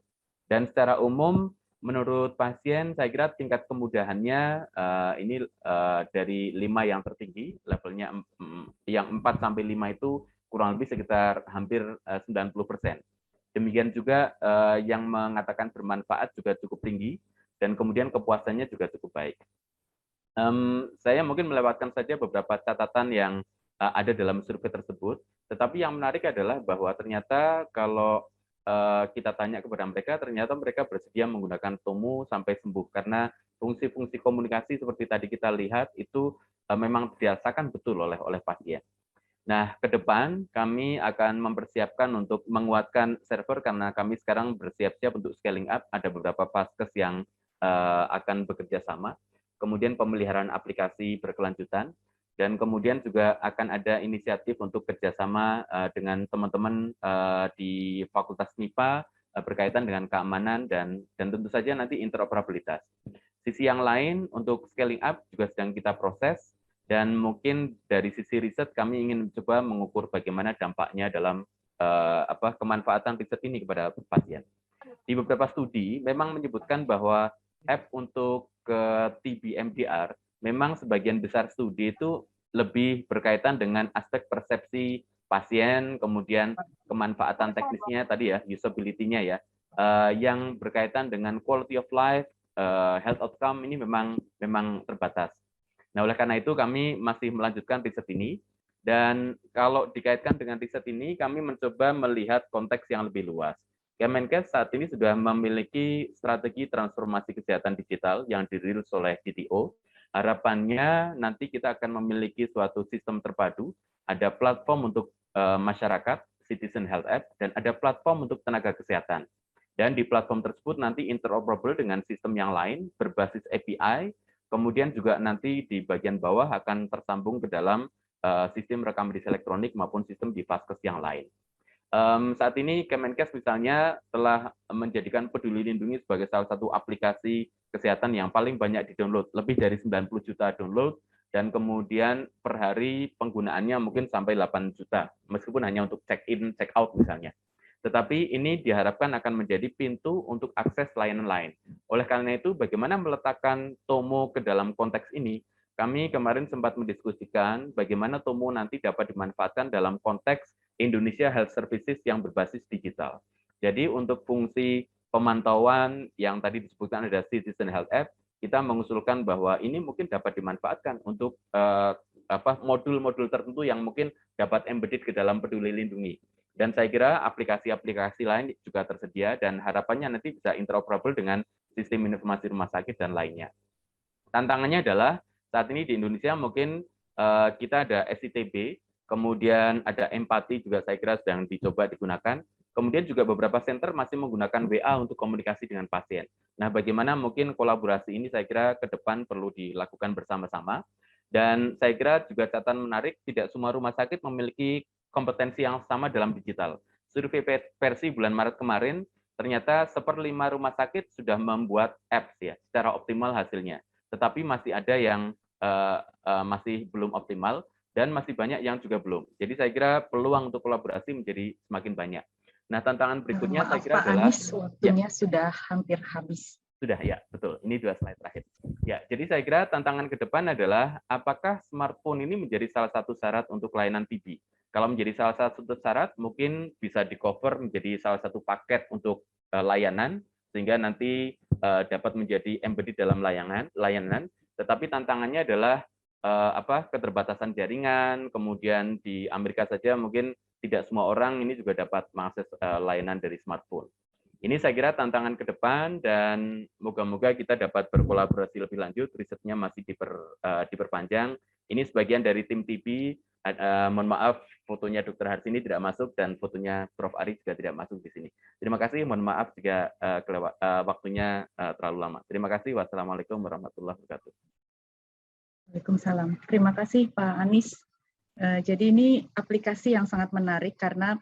Dan secara umum menurut pasien saya kira tingkat kemudahannya ini dari 5 yang tertinggi, levelnya yang 4 sampai 5 itu kurang lebih sekitar hampir 90%. Demikian juga yang mengatakan bermanfaat juga cukup tinggi, dan kemudian kepuasannya juga cukup baik. Saya mungkin melewatkan saja beberapa catatan yang ada dalam survei tersebut, tetapi yang menarik adalah bahwa ternyata kalau kita tanya kepada mereka, ternyata mereka bersedia menggunakan Tomo sampai sembuh, karena fungsi-fungsi komunikasi seperti tadi kita lihat itu memang dirasakan betul oleh pasien. Nah, ke depan kami akan mempersiapkan untuk menguatkan server, karena kami sekarang bersiap-siap untuk scaling up. Ada beberapa paskes yang akan bekerja sama. Kemudian pemeliharaan aplikasi berkelanjutan, dan kemudian juga akan ada inisiatif untuk kerjasama dengan teman-teman di Fakultas MIPA berkaitan dengan keamanan dan tentu saja nanti interoperabilitas. Sisi yang lain untuk scaling up juga sedang kita proses, dan mungkin dari sisi riset kami ingin mencoba mengukur bagaimana dampaknya dalam kemanfaatan riset ini kepada pasien. Di beberapa studi memang menyebutkan bahwa app untuk TB MDR memang sebagian besar studi itu lebih berkaitan dengan aspek persepsi pasien, kemudian kemanfaatan teknisnya tadi ya, usability-nya ya, yang berkaitan dengan quality of life, health outcome ini memang terbatas. Nah, oleh karena itu kami masih melanjutkan riset ini, dan kalau dikaitkan dengan riset ini, kami mencoba melihat konteks yang lebih luas. Kemenkes saat ini sudah memiliki strategi transformasi kesehatan digital yang dirilis oleh DTO. Harapannya nanti kita akan memiliki suatu sistem terpadu, ada platform untuk masyarakat, Citizen Health App, dan ada platform untuk tenaga kesehatan. Dan di platform tersebut nanti interoperable dengan sistem yang lain berbasis API, kemudian juga nanti di bagian bawah akan tersambung ke dalam sistem rekam medis elektronik maupun sistem di Vaskes yang lain. Saat ini Kemenkes misalnya telah menjadikan Peduli Lindungi sebagai salah satu aplikasi kesehatan yang paling banyak di-download, lebih dari 90 juta download, dan kemudian per hari penggunaannya mungkin sampai 8 juta, meskipun hanya untuk check-in, check-out misalnya. Tetapi ini diharapkan akan menjadi pintu untuk akses layanan lain. Oleh karena itu, bagaimana meletakkan Tomo ke dalam konteks ini? Kami kemarin sempat mendiskusikan bagaimana Tomo nanti dapat dimanfaatkan dalam konteks Indonesia Health Services yang berbasis digital. Jadi untuk fungsi pemantauan yang tadi disebutkan ada Citizen Health App, kita mengusulkan bahwa ini mungkin dapat dimanfaatkan untuk modul-modul tertentu yang mungkin dapat embedded ke dalam Peduli Lindungi. Dan saya kira aplikasi-aplikasi lain juga tersedia dan harapannya nanti bisa interoperable dengan sistem informasi rumah sakit dan lainnya. Tantangannya adalah saat ini di Indonesia mungkin kita ada SITB, kemudian ada empati juga saya kira sedang dicoba digunakan. Kemudian juga beberapa center masih menggunakan WA untuk komunikasi dengan pasien. Nah, bagaimana mungkin kolaborasi ini saya kira ke depan perlu dilakukan bersama-sama. Dan saya kira juga catatan menarik, tidak semua rumah sakit memiliki kompetensi yang sama dalam digital. Survei versi bulan Maret kemarin, ternyata 1/5 rumah sakit sudah membuat apps ya, secara optimal hasilnya. Tetapi masih ada yang masih belum optimal, dan masih banyak yang juga belum. Jadi saya kira peluang untuk kolaborasi menjadi semakin banyak. Nah, tantangan berikutnya saya kira Pak adalah... Anies, waktunya sudah hampir habis. Sudah, ya, betul. Ini 2 slide terakhir. Ya, jadi saya kira tantangan ke depan adalah apakah smartphone ini menjadi salah satu syarat untuk layanan TB. Kalau menjadi salah satu syarat, mungkin bisa di-cover menjadi salah satu paket untuk layanan, sehingga nanti dapat menjadi embedded dalam layanan. Tetapi tantangannya adalah keterbatasan jaringan, kemudian di Amerika saja mungkin tidak semua orang ini juga dapat mengakses layanan dari smartphone. Ini saya kira tantangan ke depan dan moga-moga kita dapat berkolaborasi lebih lanjut, risetnya masih diperpanjang. Ini sebagian dari tim TB, mohon maaf fotonya Dr. Harsini tidak masuk dan fotonya Prof. Ari juga tidak masuk di sini. Terima kasih, mohon maaf jika waktunya terlalu lama. Terima kasih, wassalamualaikum warahmatullahi wabarakatuh. Waalaikumsalam. Terima kasih Pak Anies. Jadi ini aplikasi yang sangat menarik karena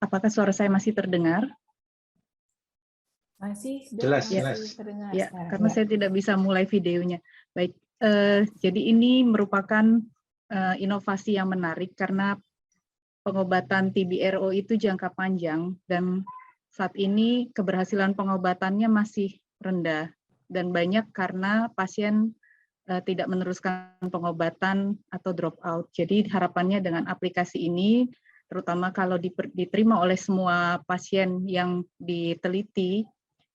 apakah suara saya masih terdengar? Masih Jelas. terdengar. Ya, karena saya tidak bisa mulai videonya. Baik, jadi ini merupakan inovasi yang menarik karena pengobatan TB-RO itu jangka panjang dan saat ini keberhasilan pengobatannya masih rendah dan banyak karena pasien tidak meneruskan pengobatan atau drop out. Jadi harapannya dengan aplikasi ini, terutama kalau diterima oleh semua pasien yang diteliti,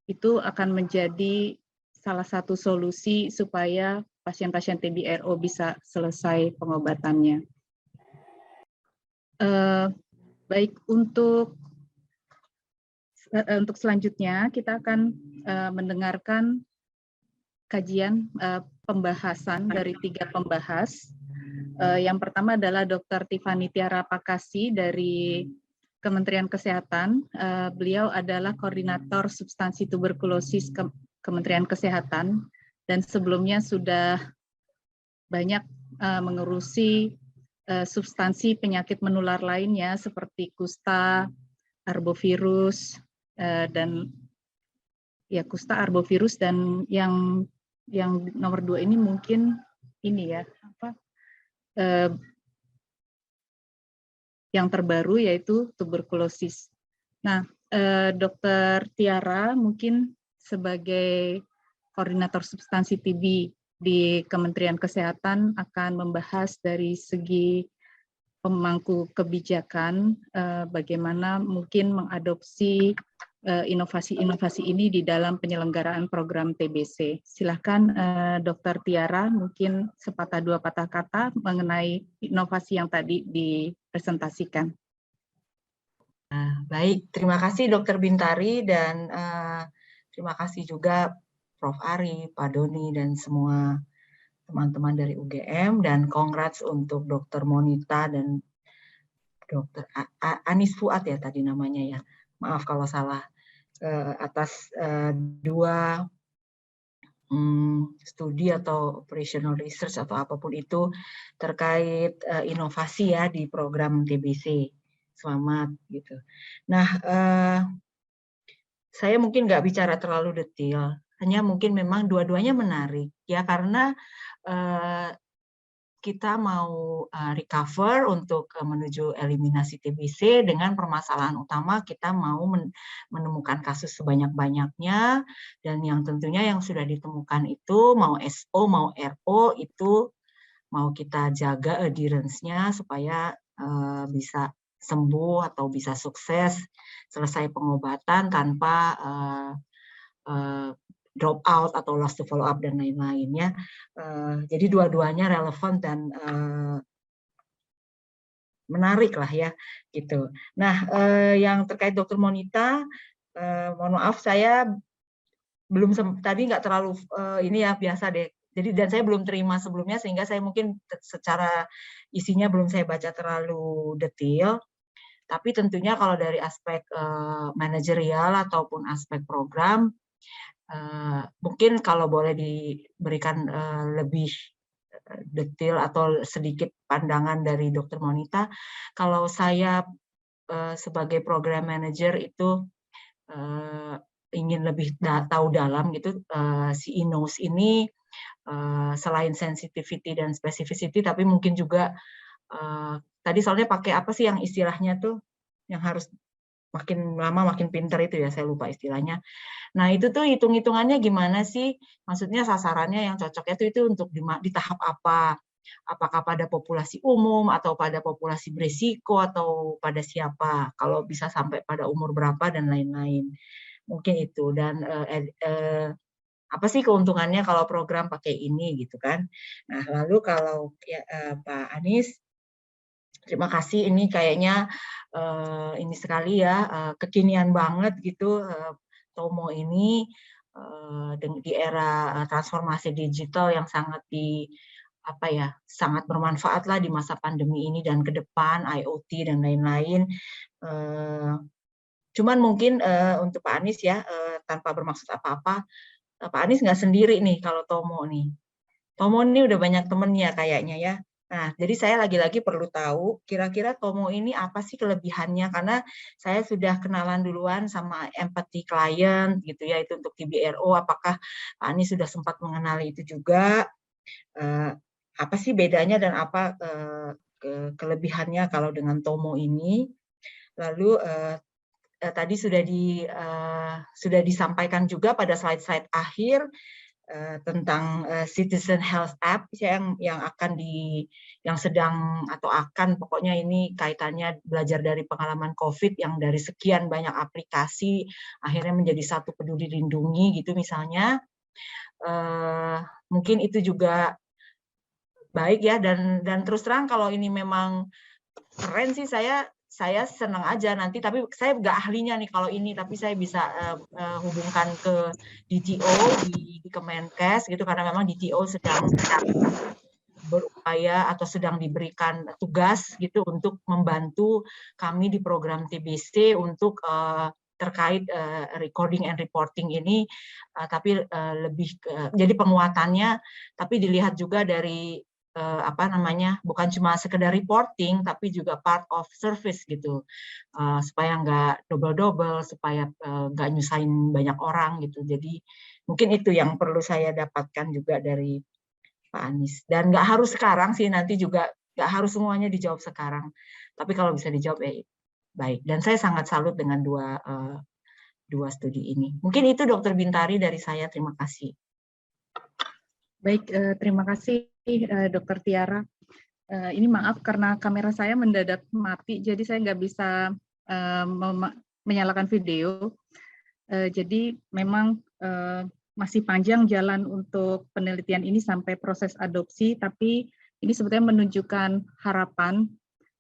itu akan menjadi salah satu solusi supaya pasien-pasien TB-RO bisa selesai pengobatannya. Baik, untuk selanjutnya kita akan mendengarkan kajian pembahasan dari 3 pembahas. Yang pertama adalah Dr. Tiffany Tiara Pakasi dari Kementerian Kesehatan. Beliau adalah Koordinator Substansi Tuberkulosis Kementerian Kesehatan dan sebelumnya sudah banyak mengurusi substansi penyakit menular lainnya seperti kusta, arbovirus, dan ya kusta, arbovirus, dan yang nomor 2 ini mungkin ini ya yang terbaru yaitu tuberkulosis. Nah, Dr. Tiara mungkin sebagai koordinator substansi TB di Kementerian Kesehatan akan membahas dari segi pemangku kebijakan bagaimana mungkin mengadopsi inovasi-inovasi ini di dalam penyelenggaraan program TBC. Silakan Dr. Tiara mungkin sepatah dua patah kata mengenai inovasi yang tadi dipresentasikan. Baik, terima kasih Dr. Bintari dan terima kasih juga Prof. Ari, Pak Doni, dan semua teman-teman dari UGM, dan congrats untuk Dr. Monita dan Dr. Anis Fuad ya tadi namanya ya, maaf kalau salah, atas dua studi atau operational research atau apapun itu terkait inovasi ya di program TBC. Selamat gitu. Nah, saya mungkin nggak bicara terlalu detail, hanya mungkin memang dua-duanya menarik ya, karena kita mau recover untuk menuju eliminasi TBC dengan permasalahan utama kita mau menemukan kasus sebanyak-banyaknya, dan yang tentunya yang sudah ditemukan itu mau SO mau RO itu mau kita jaga adherence-nya supaya bisa sembuh atau bisa sukses selesai pengobatan tanpa drop out atau loss to follow up dan lain-lainnya. Jadi dua-duanya relevan dan menarik lah ya gitu. Nah, yang terkait Dr. Monita, mohon maaf saya belum tadi nggak terlalu ini ya, biasa deh. Jadi dan saya belum terima sebelumnya sehingga saya mungkin secara isinya belum saya baca terlalu detail. Tapi tentunya kalau dari aspek manajerial ataupun aspek program, mungkin kalau boleh diberikan lebih detail atau sedikit pandangan dari Dr. Monita, kalau saya sebagai program manager itu ingin lebih tahu dalam gitu, si INOS ini selain sensitivity dan specificity, tapi mungkin juga tadi soalnya pakai apa sih yang istilahnya tuh yang harus makin lama makin pinter itu ya, saya lupa istilahnya. Nah itu tuh hitung-hitungannya gimana sih? Maksudnya sasarannya yang cocoknya itu untuk di tahap apa? Apakah pada populasi umum atau pada populasi berisiko atau pada siapa? Kalau bisa sampai pada umur berapa dan lain-lain. Mungkin itu. Dan apa sih keuntungannya kalau program pakai ini gitu kan? Nah lalu kalau ya, Pak Anis, terima kasih, ini kayaknya ini sekali ya, kekinian banget gitu Tomo ini di era transformasi digital yang sangat sangat bermanfaat lah di masa pandemi ini dan ke depan IoT dan lain-lain. Cuman mungkin untuk Pak Anis ya, tanpa bermaksud apa-apa, Pak Anis nggak sendiri nih kalau Tomo nih. Tomo ini udah banyak temennya kayaknya ya. Nah, jadi saya lagi-lagi perlu tahu kira-kira Tomo ini apa sih kelebihannya, karena saya sudah kenalan duluan sama empathy client gitu ya, itu untuk TBRO. Apakah Pak Anies sudah sempat mengenali itu juga? Apa sih bedanya dan apa kelebihannya kalau dengan Tomo ini? Lalu tadi sudah disampaikan juga pada slide-slide akhir tentang Citizen Health App yang akan yang sedang atau akan, pokoknya ini kaitannya belajar dari pengalaman COVID yang dari sekian banyak aplikasi akhirnya menjadi satu Peduli Lindungi gitu misalnya. Mungkin itu juga baik ya, dan terus terang kalau ini memang keren sih, saya senang aja nanti, tapi saya nggak ahlinya nih kalau ini, tapi saya bisa hubungkan ke DTO di Kemenkes gitu, karena memang DTO sedang berupaya atau sedang diberikan tugas gitu untuk membantu kami di program TBC untuk terkait recording and reporting ini, tapi lebih jadi penguatannya, tapi dilihat juga dari bukan cuma sekedar reporting, tapi juga part of service gitu, supaya nggak double-double, supaya nggak nyusahin banyak orang gitu. Jadi mungkin itu yang perlu saya dapatkan juga dari Pak Anies. Dan nggak harus sekarang sih, nanti juga nggak harus semuanya dijawab sekarang. Tapi kalau bisa dijawab baik. Dan saya sangat salut dengan dua studi ini. Mungkin itu Dr. Bintari dari saya. Terima kasih. Baik, terima kasih Dr. Tiara. Ini maaf karena kamera saya mendadak mati, jadi saya nggak bisa menyalakan video. Jadi memang masih panjang jalan untuk penelitian ini sampai proses adopsi, tapi ini sebetulnya menunjukkan harapan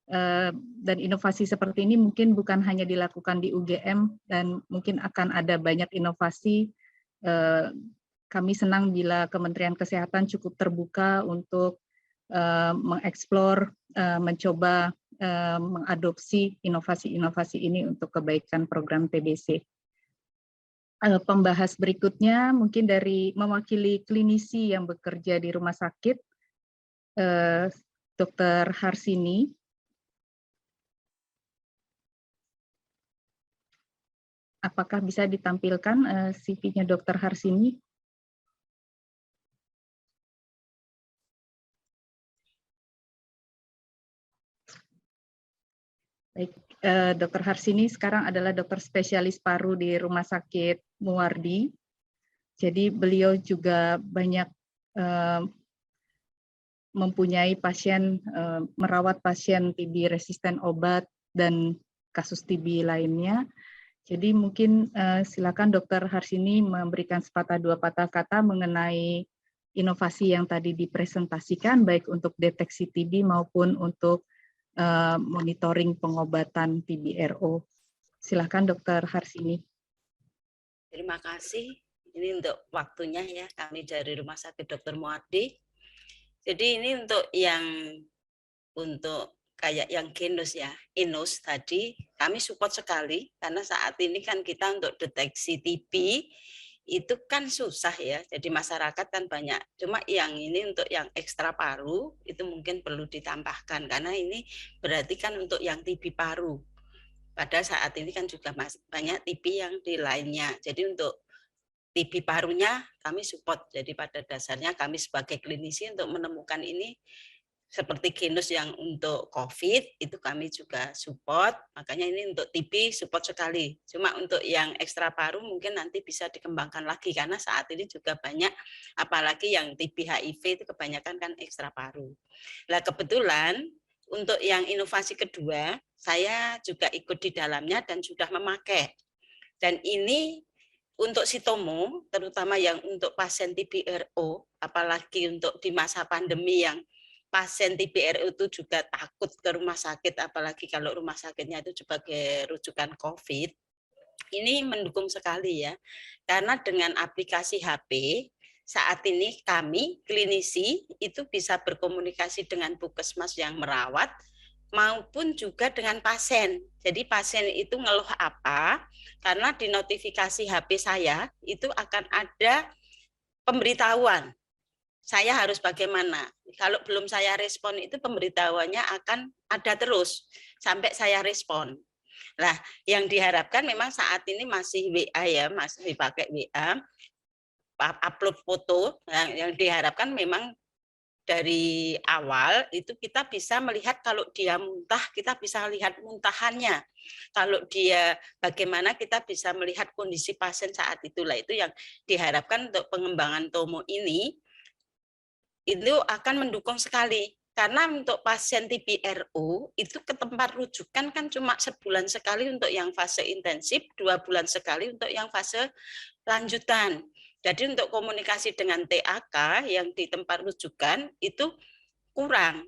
Dan inovasi seperti ini mungkin bukan hanya dilakukan di UGM, dan mungkin akan ada banyak inovasi. Kami senang bila Kementerian Kesehatan cukup terbuka untuk mengeksplor, mencoba mengadopsi inovasi-inovasi ini untuk kebaikan program TBC. Pembahas berikutnya mungkin dari mewakili klinisi yang bekerja di rumah sakit, Dr. Harsini. Apakah bisa ditampilkan CV-nya Dr. Harsini? Baik, Dr. Harsini sekarang adalah dokter spesialis paru di Rumah Sakit Muwardi. Jadi beliau juga banyak mempunyai pasien, merawat pasien TB resisten obat dan kasus TB lainnya. Jadi mungkin silakan Dr. Harsini memberikan sepatah dua patah kata mengenai inovasi yang tadi dipresentasikan, baik untuk deteksi TB maupun untuk monitoring pengobatan TB-RO. Silakan Dr. Harsini. Terima kasih. Ini untuk waktunya ya, kami dari Rumah Sakit Dr. Muwardi. Jadi ini untuk kayak yang genus ya, Inus tadi, kami support sekali karena saat ini kan kita untuk deteksi TB itu kan susah ya, jadi masyarakat kan banyak. Cuma yang ini untuk yang ekstra paru itu mungkin perlu ditambahkan karena ini berarti kan untuk yang TB paru. Pada saat ini kan juga banyak TB yang di lainnya. Jadi untuk TB parunya kami support. Jadi pada dasarnya kami sebagai klinisi untuk menemukan ini seperti genus yang untuk COVID itu kami juga support, makanya ini untuk TB support sekali. Cuma untuk yang ekstra paru mungkin nanti bisa dikembangkan lagi karena saat ini juga banyak, apalagi yang TB HIV itu kebanyakan kan ekstra paru. Nah kebetulan untuk yang inovasi kedua saya juga ikut di dalamnya dan sudah memakai. Dan ini untuk sitomo, terutama yang untuk pasien TB-RO, apalagi untuk di masa pandemi yang pasien TB-RO itu juga takut ke rumah sakit, apalagi kalau rumah sakitnya itu sebagai rujukan COVID, ini mendukung sekali ya. Karena dengan aplikasi HP, saat ini kami, klinisi, itu bisa berkomunikasi dengan puskesmas yang merawat, maupun juga dengan pasien. Jadi pasien itu ngeluh apa, karena di notifikasi HP saya, itu akan ada pemberitahuan. Saya harus bagaimana. Kalau belum saya respon itu pemberitahuannya akan ada terus sampai saya respon. Nah, yang diharapkan memang saat ini masih WA ya, masih pakai WA, upload foto. Nah, yang diharapkan memang dari awal itu kita bisa melihat kalau dia muntah, kita bisa lihat muntahannya. Kalau dia bagaimana kita bisa melihat kondisi pasien saat itulah itu yang diharapkan untuk pengembangan Tomo ini. Itu akan mendukung sekali karena untuk pasien TB-RO itu ke tempat rujukan kan cuma sebulan sekali untuk yang fase intensif, 2 bulan sekali untuk yang fase lanjutan. Jadi untuk komunikasi dengan TAK yang di tempat rujukan itu kurang,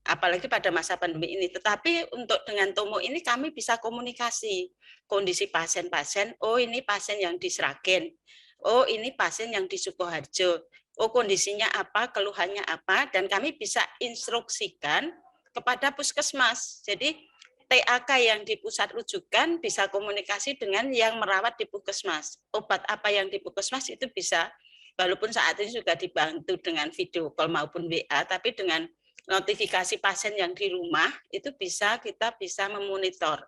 apalagi pada masa pandemi ini. Tetapi untuk dengan Tomo ini kami bisa komunikasi kondisi pasien-pasien. Oh ini pasien yang di Sragen, oh ini pasien yang di Sukoharjo. Oh kondisinya apa, keluhannya apa, dan kami bisa instruksikan kepada puskesmas. Jadi TAK yang di pusat rujukan bisa komunikasi dengan yang merawat di puskesmas. Obat apa yang di puskesmas itu bisa, walaupun saat ini juga dibantu dengan video call maupun WA, tapi dengan notifikasi pasien yang di rumah itu kita bisa memonitor.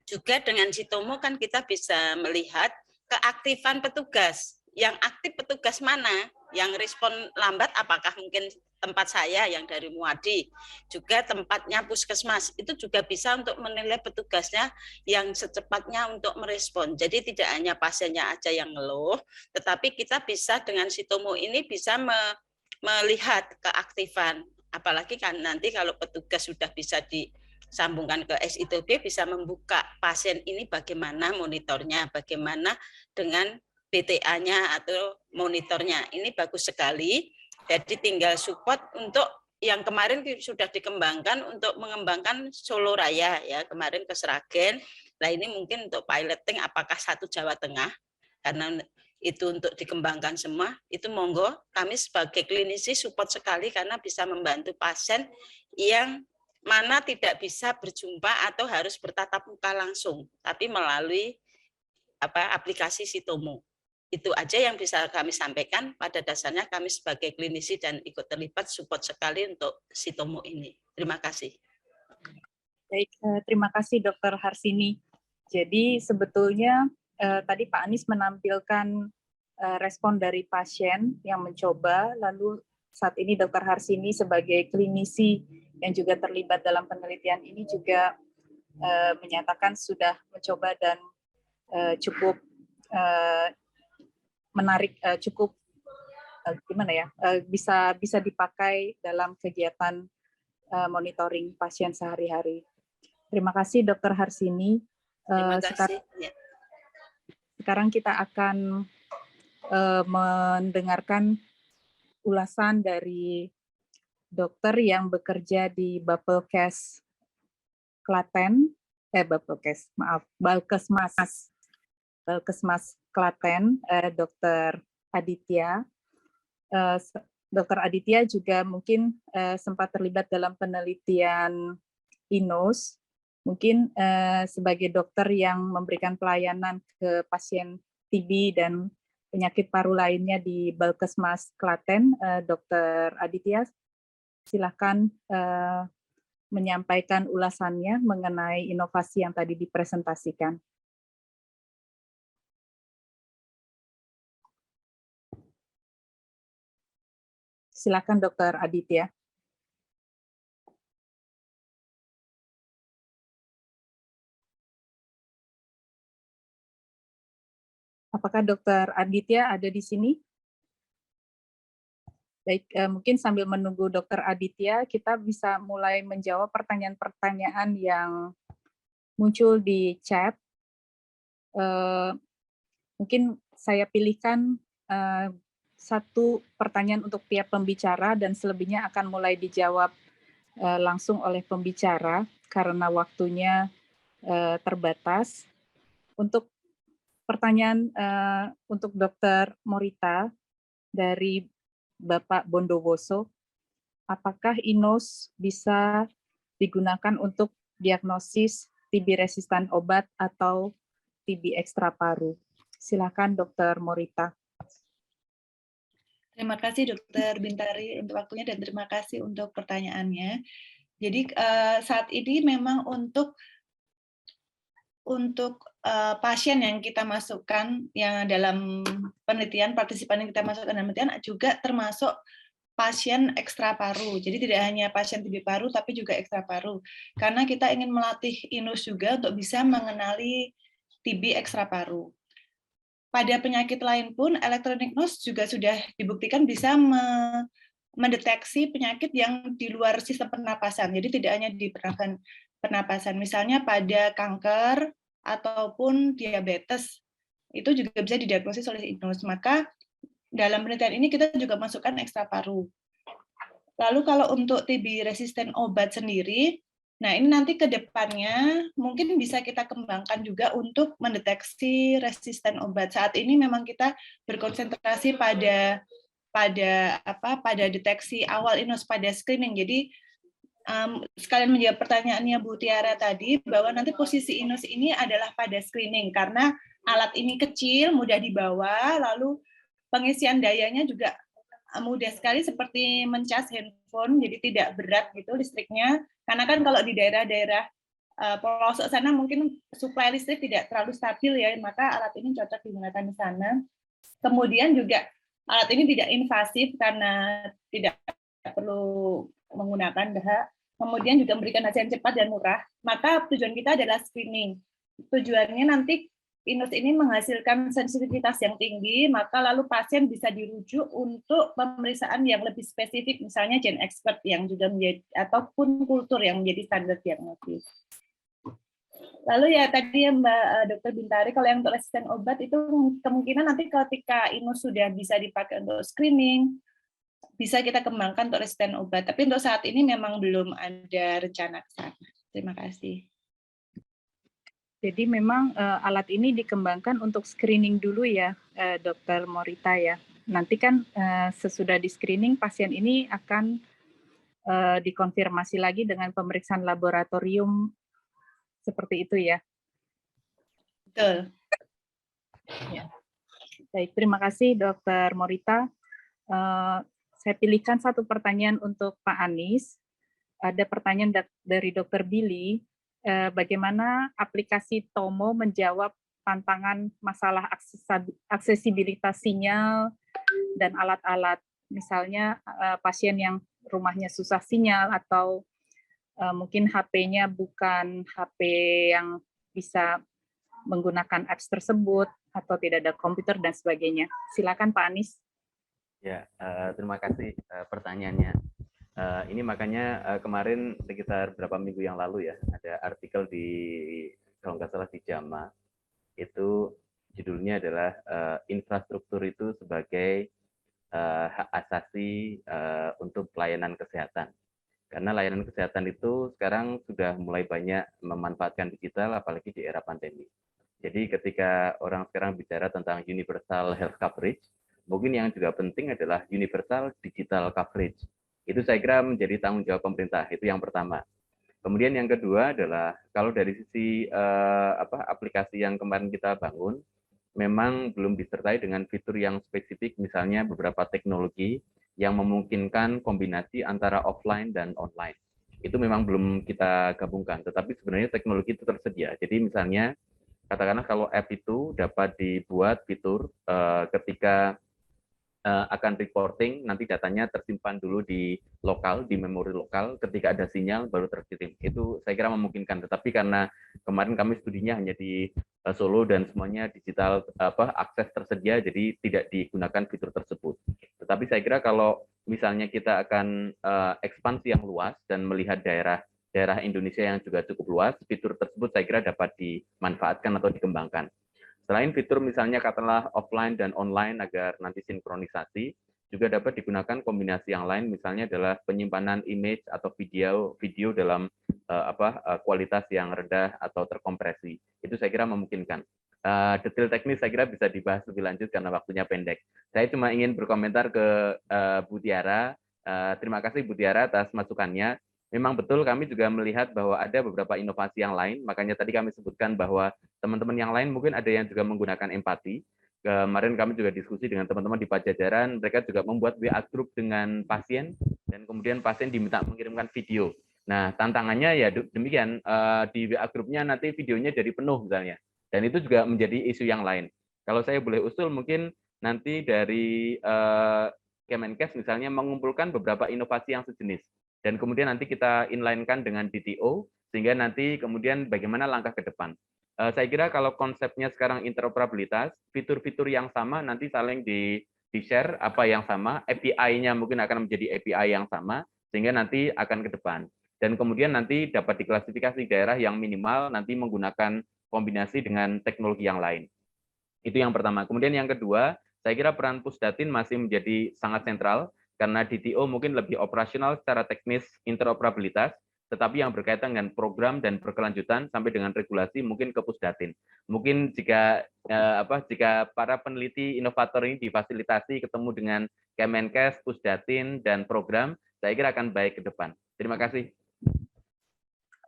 Juga dengan Sitomo kan kita bisa melihat keaktifan petugas. Yang aktif petugas mana? Yang respon lambat apakah mungkin tempat saya yang dari Muwardi, juga tempatnya puskesmas, itu juga bisa untuk menilai petugasnya yang secepatnya untuk merespon. Jadi tidak hanya pasiennya aja yang ngeluh, tetapi kita bisa dengan Sitomo ini bisa melihat keaktifan. Apalagi kan nanti kalau petugas sudah bisa disambungkan ke SITB, bisa membuka pasien ini bagaimana monitornya, bagaimana dengan BTA-nya atau monitornya. Ini bagus sekali. Jadi tinggal support untuk yang kemarin sudah dikembangkan untuk mengembangkan Solo Raya ya, kemarin ke Sragen. Nah ini mungkin untuk piloting apakah satu Jawa Tengah, karena itu untuk dikembangkan semua, itu monggo kami sebagai klinisi support sekali karena bisa membantu pasien yang mana tidak bisa berjumpa atau harus bertatap muka langsung, tapi melalui aplikasi Sitomo. Itu aja yang bisa kami sampaikan. Pada dasarnya kami sebagai klinisi dan ikut terlibat support sekali untuk Sitomo ini. Terima kasih. Baik, terima kasih Dr. Harsini. Jadi sebetulnya tadi Pak Anies menampilkan respon dari pasien yang mencoba, lalu saat ini Dr. Harsini sebagai klinisi yang juga terlibat dalam penelitian ini juga menyatakan sudah mencoba dan cukup menarik, cukup gimana ya, bisa dipakai dalam kegiatan monitoring pasien sehari-hari. Terima kasih Dr. Harsini. Terima kasih. Sekarang kita akan mendengarkan ulasan dari dokter yang bekerja di Bapelkes Klaten, Balkesmas Klaten, Dr. Aditya. Dr. Aditya juga mungkin sempat terlibat dalam penelitian INOS, mungkin sebagai dokter yang memberikan pelayanan ke pasien TB dan penyakit paru lainnya di Balkesmas Klaten. Dr. Aditya, silakan menyampaikan ulasannya mengenai inovasi yang tadi dipresentasikan. Silakan Dr. Aditya. Apakah Dr. Aditya ada di sini? Baik, mungkin sambil menunggu Dr. Aditya, kita bisa mulai menjawab pertanyaan-pertanyaan yang muncul di chat. Mungkin saya pilihkan satu pertanyaan untuk tiap pembicara dan selebihnya akan mulai dijawab langsung oleh pembicara karena waktunya terbatas. Untuk pertanyaan untuk Dr. Morita dari Bapak Bondowoso, apakah INOS bisa digunakan untuk diagnosis TB resistan obat atau TB ekstra paru? Silakan Dr. Morita. Terima kasih Dr. Bintari untuk waktunya dan terima kasih untuk pertanyaannya. Jadi saat ini memang untuk pasien yang kita masukkan yang dalam penelitian, partisipan yang kita masukkan dalam penelitian juga termasuk pasien ekstra paru. Jadi tidak hanya pasien TB paru tapi juga ekstra paru. Karena kita ingin melatih INOS juga untuk bisa mengenali TB ekstra paru. Pada penyakit lain pun, elektronik NOS juga sudah dibuktikan bisa mendeteksi penyakit yang di luar sistem pernapasan. Jadi tidak hanya di pernapasan. Misalnya pada kanker ataupun diabetes, itu juga bisa didiagnosis oleh INOS. Maka dalam penelitian ini kita juga masukkan ekstra paru. Lalu kalau untuk TB resisten obat sendiri, nah ini nanti ke depannya mungkin bisa kita kembangkan juga untuk mendeteksi resisten obat. Saat ini memang kita berkonsentrasi pada deteksi awal INOS, pada screening. Jadi sekalian menjawab pertanyaannya Bu Tiara tadi bahwa nanti posisi INOS ini adalah pada screening karena alat ini kecil, mudah dibawa, lalu pengisian dayanya juga mudah sekali seperti mencas handphone, jadi tidak berat gitu listriknya. Karena kan kalau di daerah-daerah pelosok sana mungkin suplai listrik tidak terlalu stabil ya, maka alat ini cocok digunakan di sana. Kemudian juga alat ini tidak invasif karena tidak perlu menggunakan dahak. Kemudian juga memberikan hasil yang cepat dan murah. Maka tujuan kita adalah screening. Tujuannya nanti INOS ini menghasilkan sensitivitas yang tinggi, maka lalu pasien bisa dirujuk untuk pemeriksaan yang lebih spesifik, misalnya gen expert yang juga menjadi, ataupun kultur yang menjadi standar diagnosis. Lalu ya tadi ya Mbak Dr. Bintari, kalau yang untuk resisten obat itu kemungkinan nanti ketika INOS sudah bisa dipakai untuk screening, bisa kita kembangkan untuk resisten obat. Tapi untuk saat ini memang belum ada rencana ke sana. Terima kasih. Jadi memang alat ini dikembangkan untuk screening dulu ya, Dokter Morita ya. Nanti kan sesudah di screening pasien ini akan dikonfirmasi lagi dengan pemeriksaan laboratorium seperti itu ya. Betul. Ya. Baik, terima kasih Dokter Morita. Saya pilihkan satu pertanyaan untuk Pak Anies. Ada pertanyaan dari Dokter Billy. Bagaimana aplikasi Tomo menjawab tantangan masalah aksesibilitas sinyal dan alat-alat, misalnya pasien yang rumahnya susah sinyal atau mungkin HP-nya bukan HP yang bisa menggunakan apps tersebut atau tidak ada komputer dan sebagainya. Silakan Pak Anies. Ya, terima kasih pertanyaannya. Ini makanya kemarin sekitar beberapa minggu yang lalu ya, ada artikel di, kalau nggak salah di JAMA, itu judulnya adalah infrastruktur itu sebagai hak asasi untuk pelayanan kesehatan. Karena layanan kesehatan itu sekarang sudah mulai banyak memanfaatkan digital, apalagi di era pandemi. Jadi ketika orang sekarang bicara tentang universal health coverage, mungkin yang juga penting adalah universal digital coverage. Itu saya kira menjadi tanggung jawab pemerintah, itu yang pertama. Kemudian yang kedua adalah kalau dari sisi aplikasi yang kemarin kita bangun, memang belum disertai dengan fitur yang spesifik, misalnya beberapa teknologi yang memungkinkan kombinasi antara offline dan online. Itu memang belum kita gabungkan, tetapi sebenarnya teknologi itu tersedia. Jadi misalnya, katakanlah kalau app itu dapat dibuat fitur ketika akan reporting, nanti datanya tersimpan dulu di lokal, di memori lokal, ketika ada sinyal baru terkirim. Itu saya kira memungkinkan, tetapi karena kemarin kami studinya hanya di Solo dan semuanya digital akses tersedia, jadi tidak digunakan fitur tersebut. Tetapi saya kira kalau misalnya kita akan ekspansi yang luas dan melihat daerah Indonesia yang juga cukup luas, fitur tersebut saya kira dapat dimanfaatkan atau dikembangkan. Selain fitur misalnya katakanlah offline dan online agar nanti sinkronisasi, juga dapat digunakan kombinasi yang lain, misalnya adalah penyimpanan image atau video dalam kualitas yang rendah atau terkompresi. Itu saya kira memungkinkan. Detail teknis saya kira bisa dibahas lebih lanjut karena waktunya pendek. Saya cuma ingin berkomentar ke Bu Tiara. Terima kasih Bu Tiara atas masukannya. Memang betul kami juga melihat bahwa ada beberapa inovasi yang lain, makanya tadi kami sebutkan bahwa teman-teman yang lain mungkin ada yang juga menggunakan empati. Kemarin kami juga diskusi dengan teman-teman di Pajajaran, mereka juga membuat WA group dengan pasien, dan kemudian pasien diminta mengirimkan video. Nah, tantangannya ya demikian, di WA grupnya nanti videonya jadi penuh misalnya, dan itu juga menjadi isu yang lain. Kalau saya boleh usul, mungkin nanti dari Kemenkes misalnya mengumpulkan beberapa inovasi yang sejenis, dan kemudian nanti kita inline-kan dengan DTO, sehingga nanti kemudian bagaimana langkah ke depan. Saya kira kalau konsepnya sekarang interoperabilitas, fitur-fitur yang sama nanti saling di-share apa yang sama, API-nya mungkin akan menjadi API yang sama, sehingga nanti akan ke depan. Dan kemudian nanti dapat diklasifikasi daerah yang minimal nanti menggunakan kombinasi dengan teknologi yang lain. Itu yang pertama. Kemudian yang kedua, saya kira peran Pusdatin masih menjadi sangat sentral, karena DTO mungkin lebih operasional secara teknis interoperabilitas, tetapi yang berkaitan dengan program dan berkelanjutan sampai dengan regulasi mungkin ke Pusdatin. Mungkin jika para peneliti inovator ini difasilitasi ketemu dengan Kemenkes, Pusdatin, dan program, saya kira akan baik ke depan. Terima kasih.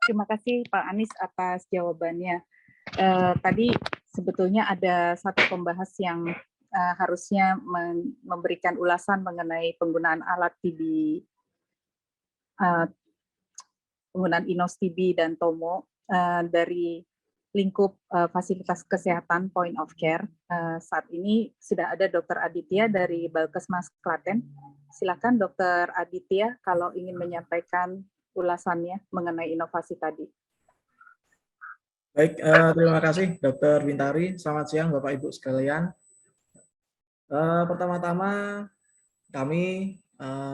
Terima kasih Pak Anies atas jawabannya. Tadi sebetulnya ada satu pembahas yang harusnya memberikan ulasan mengenai penggunaan alat TB, penggunaan Inos TB dan Tomo dari lingkup fasilitas kesehatan point of care. Saat ini sudah ada Dr. Aditya dari Balkesmas Klaten. Silakan Dr. Aditya kalau ingin menyampaikan ulasannya mengenai inovasi tadi. Baik, terima kasih Dr. Bintari. Selamat siang Bapak Ibu sekalian. Pertama-tama kami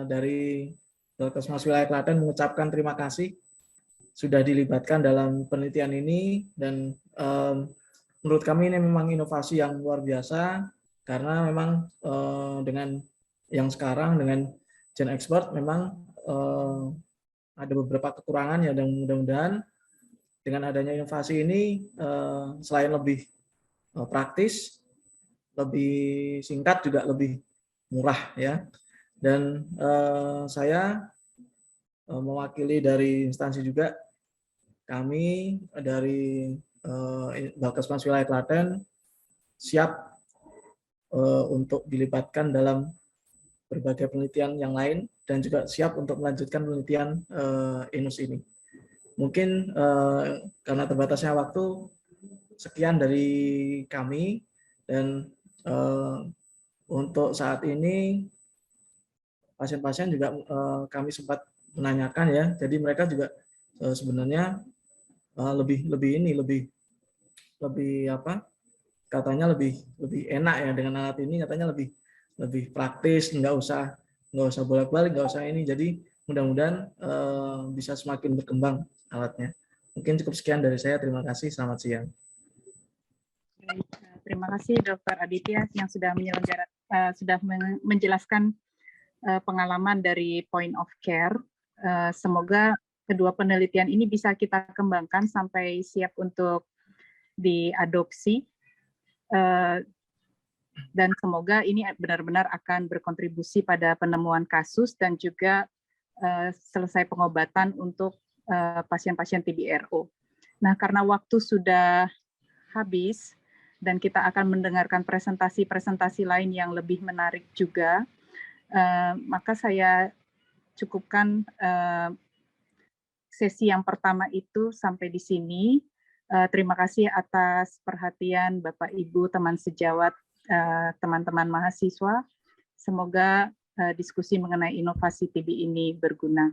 dari Balkesmas Wilayah Klaten mengucapkan terima kasih sudah dilibatkan dalam penelitian ini, dan menurut kami ini memang inovasi yang luar biasa karena memang dengan yang sekarang dengan Gen Expert memang ada beberapa kekurangan ya, dan mudah-mudahan dengan adanya inovasi ini selain lebih praktis, lebih singkat, juga lebih murah ya. Dan saya mewakili dari instansi juga, kami dari Balkesmas Wilayah Klaten siap untuk dilibatkan dalam berbagai penelitian yang lain, dan juga siap untuk melanjutkan penelitian INUS ini. Mungkin karena terbatasnya waktu, sekian dari kami. Dan untuk saat ini pasien-pasien juga kami sempat menanyakan ya, jadi mereka juga sebenarnya lebih apa, katanya lebih enak ya dengan alat ini, katanya lebih praktis, nggak usah bolak-balik, nggak usah ini. Jadi mudah-mudahan bisa semakin berkembang alatnya. Mungkin cukup sekian dari saya. Terima kasih. Selamat siang. Terima kasih Dr. Aditya yang sudah menjelaskan pengalaman dari point of care. Semoga kedua penelitian ini bisa kita kembangkan sampai siap untuk diadopsi, dan semoga ini benar-benar akan berkontribusi pada penemuan kasus dan juga selesai pengobatan untuk pasien-pasien TB-RO. Nah, karena waktu sudah habis dan kita akan mendengarkan presentasi-presentasi lain yang lebih menarik juga, maka saya cukupkan sesi yang pertama itu sampai di sini. Terima kasih atas perhatian Bapak, Ibu, teman sejawat, teman-teman mahasiswa. Semoga diskusi mengenai inovasi TB ini berguna.